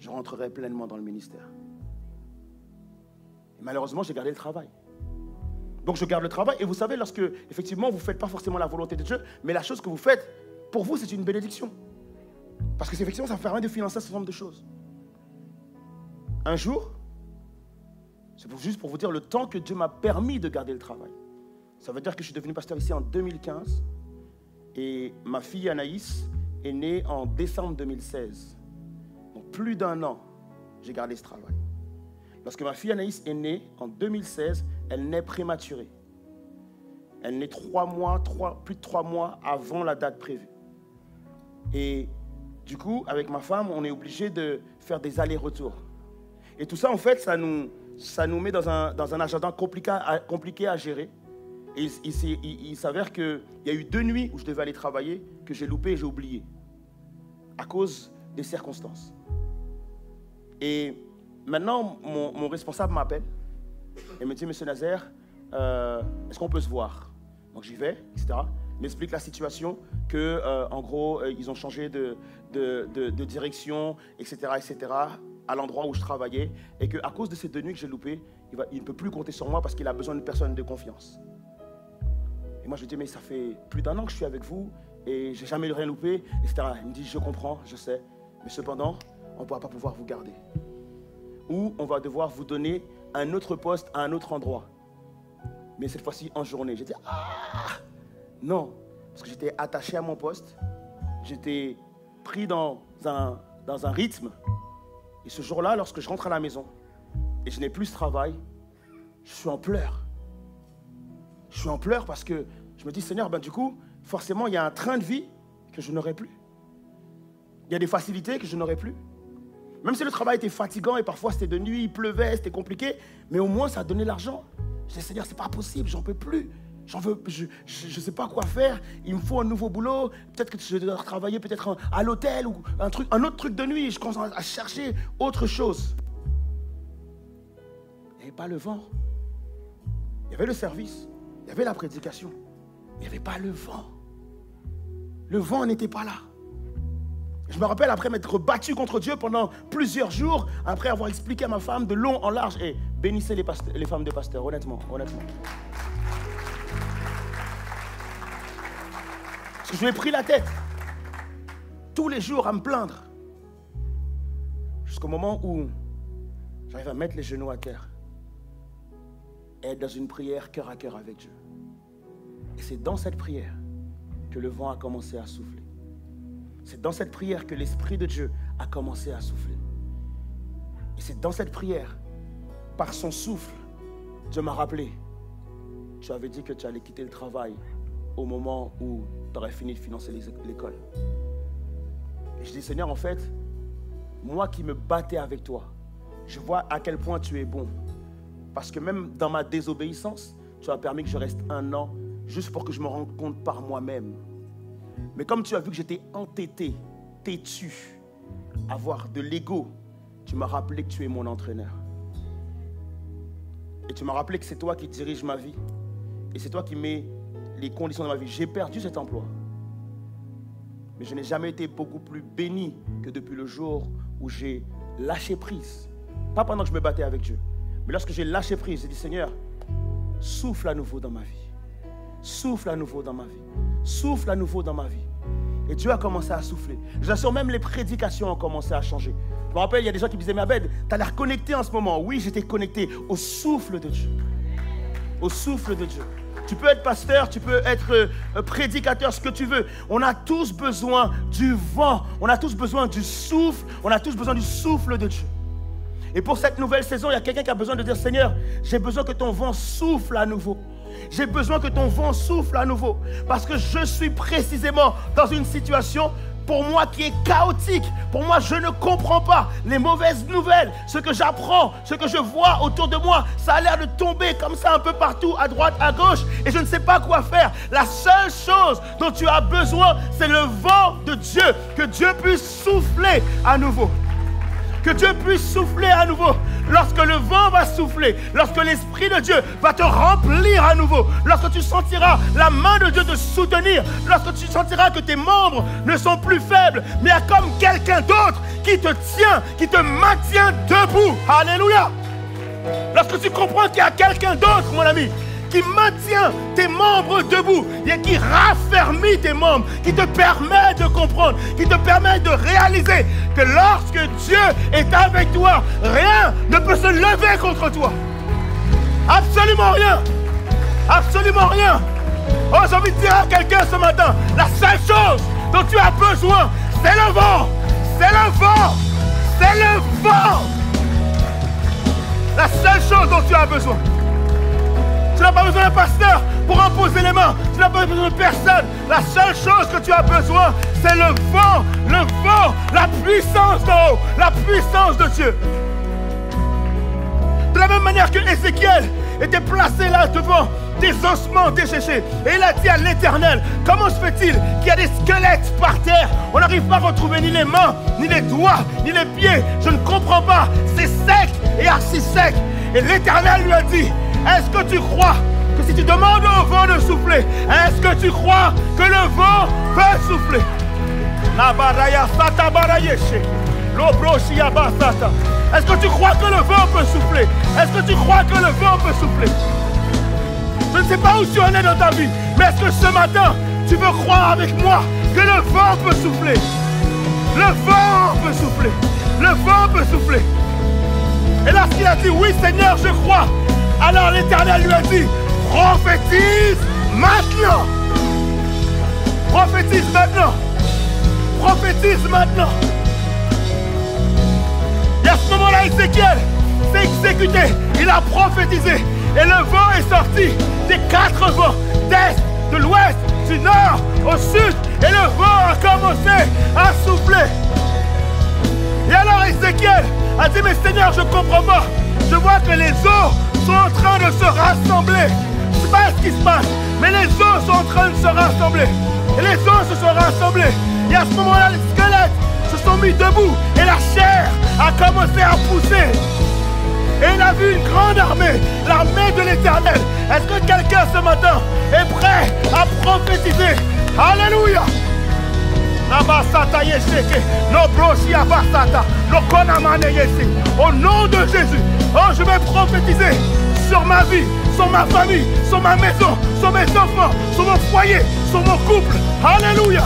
je rentrerai pleinement dans le ministère. Et malheureusement, j'ai gardé le travail. Donc je garde le travail. Et vous savez, lorsque, effectivement, vous ne faites pas forcément la volonté de Dieu, mais la chose que vous faites, pour vous, c'est une bénédiction. Parce que effectivement, ça permet de financer un certain nombre de choses. Un jour, c'est juste pour vous dire le temps que Dieu m'a permis de garder le travail. Ça veut dire que je suis devenu pasteur ici en 2015 et ma fille Anaïs est née en décembre 2016. Donc plus d'1 an, j'ai gardé ce travail. Lorsque ma fille Anaïs est née en 2016, elle naît prématurée. Elle naît plus de 3 mois avant la date prévue. Et du coup, avec ma femme, on est obligé de faire des allers-retours. Et tout ça, en fait, ça nous met dans un agenda compliqué à gérer. Et il s'avère qu'il y a eu 2 nuits où je devais aller travailler, que j'ai loupé et j'ai oublié, à cause des circonstances. Et maintenant, mon responsable m'appelle et me dit, Monsieur Nazaire, est-ce qu'on peut se voir? Donc j'y vais, etc. Il m'explique la situation, en gros, ils ont changé de direction, etc., à l'endroit où je travaillais, et qu'à cause de ces 2 nuits que j'ai loupées, il ne peut plus compter sur moi parce qu'il a besoin d'une personne de confiance. Et moi, je lui dis, mais ça fait plus d'1 an que je suis avec vous, et j'ai jamais rien loupé, etc. Il me dit, je comprends, je sais, mais cependant, on ne pourra pas pouvoir vous garder. Ou on va devoir vous donner un autre poste à un autre endroit. Mais cette fois-ci, en journée. J'ai dit, non, parce que j'étais attaché à mon poste, j'étais pris dans un rythme. Et ce jour-là, lorsque je rentre à la maison et je n'ai plus ce travail, je suis en pleurs. Je suis en pleurs parce que je me dis, Seigneur, du coup, forcément, il y a un train de vie que je n'aurai plus. Il y a des facilités que je n'aurai plus. Même si le travail était fatigant et parfois c'était de nuit, il pleuvait, c'était compliqué, mais au moins ça donnait l'argent. Je dis, Seigneur, c'est pas possible, j'en peux plus. Je ne sais pas quoi faire, il me faut un nouveau boulot, peut-être que je dois travailler peut-être à l'hôtel ou un autre truc de nuit, je commence à chercher autre chose. Il n'y avait pas le vent. Il y avait le service, il y avait la prédication, mais il n'y avait pas le vent. Le vent n'était pas là. Je me rappelle après m'être battu contre Dieu pendant plusieurs jours, après avoir expliqué à ma femme de long en large, et bénissez les femmes de pasteurs, honnêtement. Je lui ai pris la tête tous les jours à me plaindre jusqu'au moment où j'arrive à mettre les genoux à terre et être dans une prière cœur à cœur avec Dieu. Et c'est dans cette prière que le vent a commencé à souffler. C'est dans cette prière que l'Esprit de Dieu a commencé à souffler. Et c'est dans cette prière, par son souffle, Dieu m'a rappelé, tu avais dit que tu allais quitter le travail au moment où tu aurais fini de financer l'école. Et je dis, Seigneur, en fait, moi qui me battais avec toi, je vois à quel point tu es bon. Parce que même dans ma désobéissance, tu as permis que je reste 1 an, juste pour que je me rende compte par moi-même. Mais comme tu as vu que j'étais entêté, têtu, avoir de l'ego, tu m'as rappelé que tu es mon entraîneur. Et tu m'as rappelé que c'est toi qui dirige ma vie. Et c'est toi qui mets les conditions de ma vie. J'ai perdu cet emploi. Mais je n'ai jamais été beaucoup plus béni que depuis le jour où j'ai lâché prise. Pas pendant que je me battais avec Dieu. Mais lorsque j'ai lâché prise, j'ai dit, Seigneur, souffle à nouveau dans ma vie. Souffle à nouveau dans ma vie. Souffle à nouveau dans ma vie. Et Dieu a commencé à souffler. J'assure, même les prédications ont commencé à changer. Je me rappelle, il y a des gens qui me disaient, mais Abed, tu as l'air connecté en ce moment. Oui, j'étais connecté au souffle de Dieu. Au souffle de Dieu. Tu peux être pasteur, tu peux être prédicateur, ce que tu veux. On a tous besoin du vent. On a tous besoin du souffle. On a tous besoin du souffle de Dieu. Et pour cette nouvelle saison, il y a quelqu'un qui a besoin de dire, Seigneur, j'ai besoin que ton vent souffle à nouveau. J'ai besoin que ton vent souffle à nouveau. Parce que je suis précisément dans une situation, pour moi, qui est chaotique. Pour moi, je ne comprends pas les mauvaises nouvelles. Ce que j'apprends, ce que je vois autour de moi, ça a l'air de tomber comme ça un peu partout, à droite, à gauche. Et je ne sais pas quoi faire. La seule chose dont tu as besoin, c'est le vent de Dieu. Que Dieu puisse souffler à nouveau. Que Dieu puisse souffler à nouveau. Lorsque le vent va souffler, lorsque l'Esprit de Dieu va te remplir à nouveau, lorsque tu sentiras la main de Dieu te soutenir, lorsque tu sentiras que tes membres ne sont plus faibles, mais il y a comme quelqu'un d'autre qui te tient, qui te maintient debout. Alléluia. Lorsque tu comprends qu'il y a quelqu'un d'autre, mon ami, qui maintient tes membres debout et qui raffermit tes membres, qui te permet de comprendre, qui te permet de réaliser que lorsque Dieu est avec toi, rien ne peut se lever contre toi. Absolument rien. Absolument rien. Oh, j'ai envie de dire à quelqu'un ce matin, la seule chose dont tu as besoin, c'est le vent. C'est le vent. C'est le vent. La seule chose dont tu as besoin. Tu n'as pas besoin d'un pasteur pour imposer les mains. Tu n'as pas besoin de personne. La seule chose que tu as besoin, c'est le vent, la puissance d'en haut, la puissance de Dieu. De la même manière que Ézéchiel était placé là devant des ossements desséchés. Et il a dit à l'Éternel, comment se fait-il qu'il y a des squelettes par terre? On n'arrive pas à retrouver ni les mains, ni les doigts, ni les pieds. Je ne comprends pas. C'est sec et archi sec. Et l'Éternel lui a dit, est-ce que tu crois que si tu demandes au vent de souffler, est-ce que tu crois que le vent peut souffler? Est-ce que tu crois que le vent peut souffler? Est-ce que tu crois que le vent peut souffler? Je ne sais pas où tu en es dans ta vie, mais est-ce que ce matin, tu veux croire avec moi que le vent peut souffler? Le vent peut souffler. Le vent peut souffler. Et lorsqu'il a dit, oui Seigneur, je crois, alors l'Éternel lui a dit, prophétise maintenant. Prophétise maintenant. Prophétise maintenant. Et à ce moment-là, Ézéchiel s'est exécuté. Il a prophétisé. Et le vent est sorti des quatre vents, d'est, de l'ouest, du nord, au sud. Et le vent a commencé à souffler. Et alors Ézéchiel a dit, mais Seigneur, je ne comprends pas. Je vois que les eaux sont en train de se rassembler. Je ne sais pas ce qui se passe, mais les os sont en train de se rassembler. Et les os se sont rassemblés. Et à ce moment-là, les squelettes se sont mis debout. Et la chair a commencé à pousser. Et il a vu une grande armée, l'armée de l'Éternel. Est-ce que quelqu'un ce matin est prêt à prophétiser? Alléluia. Au nom de Jésus, oh, je vais prophétiser sur ma vie, sur ma famille, sur ma maison, sur mes enfants, sur mon foyer, sur mon couple. Alléluia.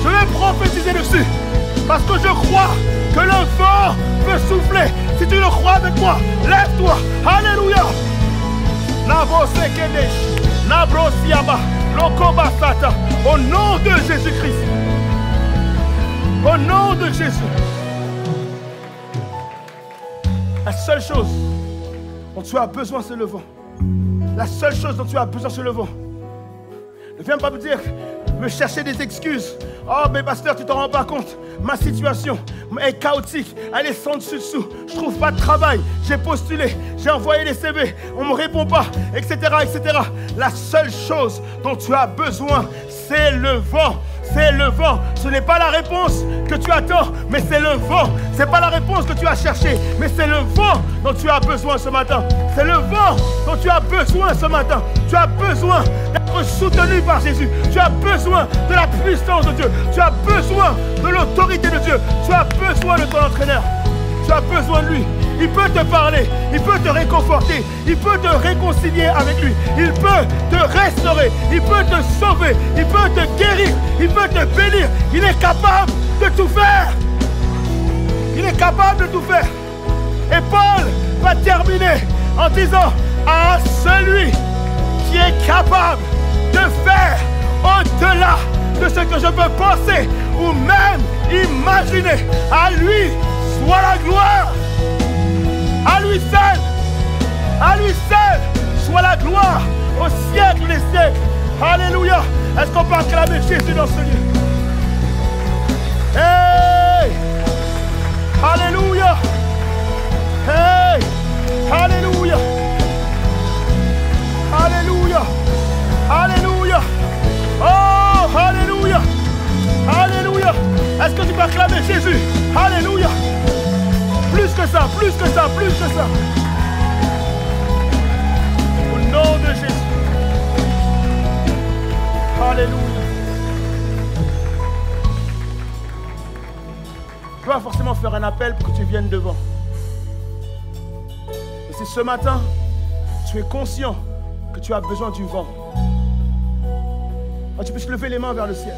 Je vais prophétiser dessus parce que je crois que le vent peut souffler. Si tu le crois avec moi, lève-toi. Alléluia. Au nom de Jésus-Christ. Au nom de Jésus. La seule chose dont tu as besoin, c'est le vent. La seule chose dont tu as besoin, c'est le vent. Ne viens pas me dire, me chercher des excuses. Oh, mais pasteur, tu t'en rends pas compte. Ma situation est chaotique. Elle est sans dessus-dessous. Je trouve pas de travail. J'ai postulé. J'ai envoyé des CV. On me répond pas, etc., etc. La seule chose dont tu as besoin, c'est le vent. C'est le vent. Ce n'est pas la réponse que tu attends, mais c'est le vent. Ce n'est pas la réponse que tu as cherchée, mais c'est le vent dont tu as besoin ce matin. C'est le vent dont tu as besoin ce matin. Tu as besoin d'être soutenu par Jésus. Tu as besoin de la puissance de Dieu. Tu as besoin de l'autorité de Dieu. Tu as besoin de ton entraîneur. Tu as besoin de lui. Il peut te parler, il peut te réconforter, il peut te réconcilier avec lui, il peut te restaurer, il peut te sauver, il peut te guérir, il peut te bénir. Il est capable de tout faire. Il est capable de tout faire. Et Paul va terminer en disant à celui qui est capable de faire au-delà de ce que je peux penser ou même imaginer, à lui soit la gloire À lui seul, soit la gloire au siècle des siècles. Alléluia. Est-ce qu'on peut acclamer Jésus dans ce lieu? Hey! Alléluia. Hey! Alléluia. Alléluia. Alléluia. Oh, alléluia. Alléluia. Est-ce que tu peux acclamer Jésus? Alléluia. Plus que ça, plus que ça, plus que ça. Au nom de Jésus. Alléluia. Je dois forcément faire un appel pour que tu viennes devant. Et si ce matin, tu es conscient que tu as besoin du vent, tu puisses lever les mains vers le ciel.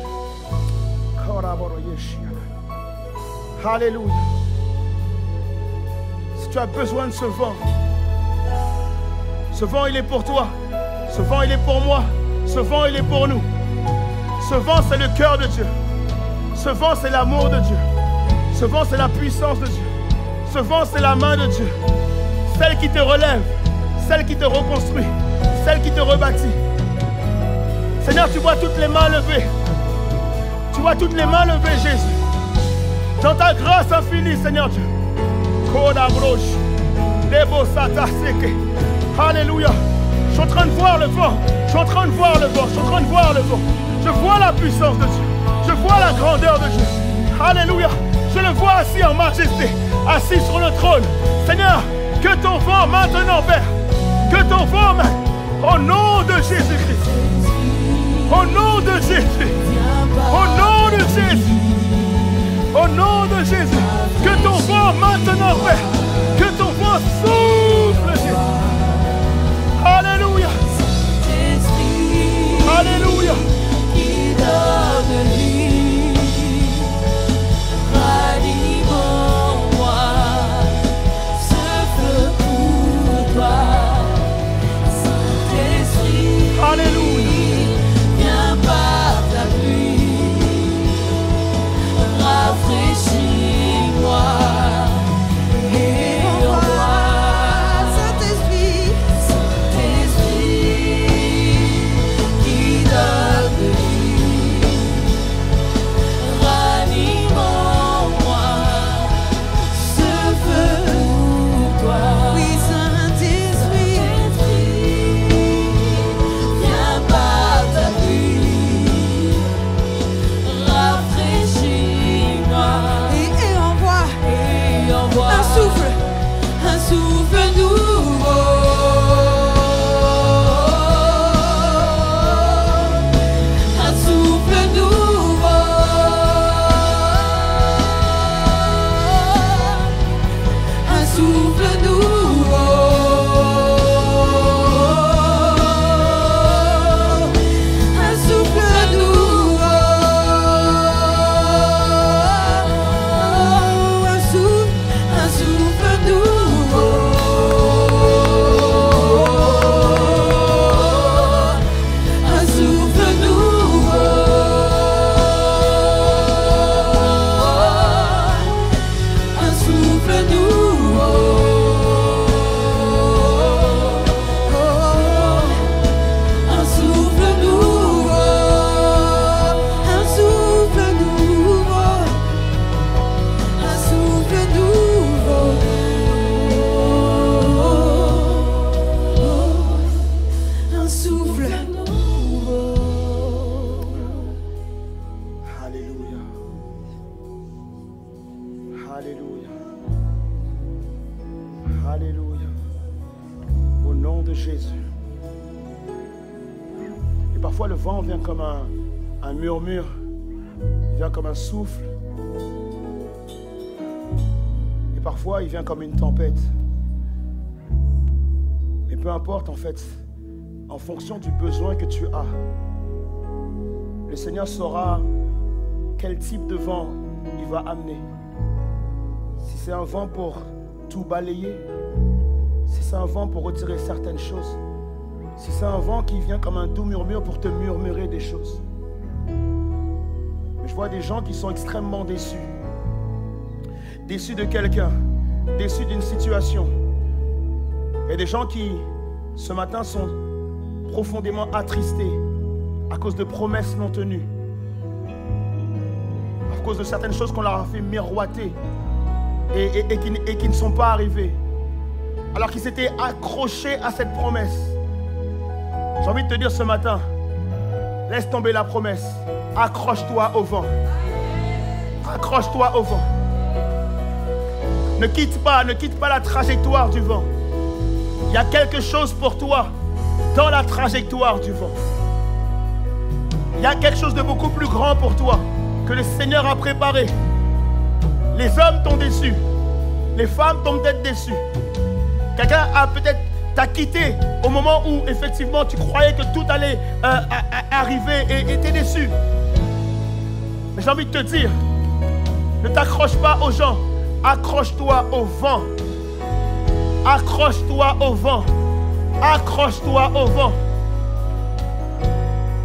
Alléluia. Si tu as besoin de ce vent il est pour toi. Ce vent il est pour moi. Ce vent il est pour nous. Ce vent c'est le cœur de Dieu. Ce vent c'est l'amour de Dieu. Ce vent c'est la puissance de Dieu. Ce vent c'est la main de Dieu. Celle qui te relève. Celle qui te reconstruit. Celle qui te rebâtit. Seigneur, tu vois toutes les mains levées. Tu vois toutes les mains levées, Jésus. Dans ta grâce infinie, Seigneur Dieu. Alléluia. Je suis en train de voir le vent. Je suis en train de voir le vent. Je suis en train de voir le vent. Je vois la puissance de Dieu. Je vois la grandeur de Dieu. Alléluia. Je le vois assis en majesté. Assis sur le trône. Seigneur, que ton vent maintenant, Père. Que ton vent maintenant. Au nom de Jésus-Christ. Au nom de Jésus. Au nom de Jésus. Au nom de Jésus. Que ton vent maintenant, Père. Que ton vent souffle, Jésus. Alléluia. Alléluia. Qui donne vie, ranime en moi ce feu pour toi. Saint-Esprit, Alléluia. viens par ta pluie, rafraîchis-moi. Et envoie Saint-Esprit, qui donne vie, ranime en moi ce feu pour toi. Oui, Saint-Esprit, viens par ta pluie, rafraîchis-moi. Et envoie un souffle nouveau. Un souffle nouveau. Un souffle nouveau. Un souffle nouveau. Un souffle nouveau. Un souffle nouveau. Un souffle nouveau. Un souffle nouveau. Un souffle nouveau. Un souffle nouveau. Un souffle nouveau. Alléluia. Alléluia. Alléluia. Au nom de Jésus. Et parfois le vent vient comme un murmure. Il vient comme un souffle. Et parfois il vient comme une tempête. Mais peu importe en fait, en fonction du besoin que tu as, le Seigneur saura quel type de vent il va amener. Si c'est un vent pour tout balayer, si c'est un vent pour retirer certaines choses, si c'est un vent qui vient comme un doux murmure pour te murmurer des choses. Mais je vois des gens qui sont extrêmement déçus. Déçus de quelqu'un, déçus d'une situation, Il y a des gens qui, ce matin, sont profondément attristés à cause de promesses non tenues, à cause de certaines choses qu'on leur a fait miroiter et qui ne sont pas arrivées, alors qu'ils s'étaient accrochés à cette promesse. J'ai envie de te dire ce matin, laisse tomber la promesse, accroche-toi au vent. Accroche-toi au vent. Ne quitte pas la trajectoire du vent. Il y a quelque chose pour toi dans la trajectoire du vent. Il y a quelque chose de beaucoup plus grand pour toi que le Seigneur a préparé. Les hommes t'ont déçu. Les femmes t'ont peut-être déçu. Quelqu'un a peut-être t'a quitté au moment où effectivement tu croyais que tout allait arriver et t'es déçu. Mais j'ai envie de te dire, ne t'accroche pas aux gens, accroche-toi au vent. Accroche-toi au vent. Accroche-toi au vent.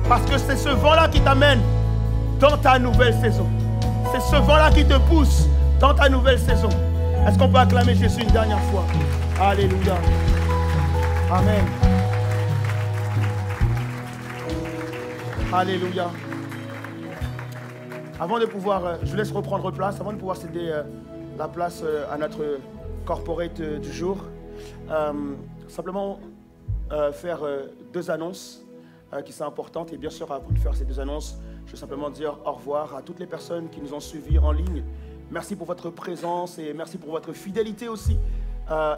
Parce que c'est ce vent-là qui t'amène dans ta nouvelle saison. C'est ce vent-là qui te pousse dans ta nouvelle saison. Est-ce qu'on peut acclamer Jésus une dernière fois? Alléluia. Amen. Alléluia. Avant de pouvoir, je vous laisse reprendre place, avant de pouvoir céder la place à notre corporate du jour, simplement faire deux annonces qui sont importantes. Et bien sûr, avant de faire ces deux annonces, je veux simplement dire au revoir à toutes les personnes qui nous ont suivis en ligne. Merci pour votre présence et merci pour votre fidélité aussi.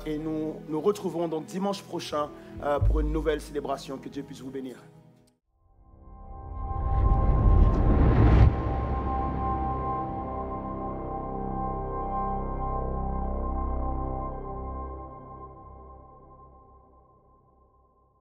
Et nous nous retrouvons donc dimanche prochain pour une nouvelle célébration. Que Dieu puisse vous bénir.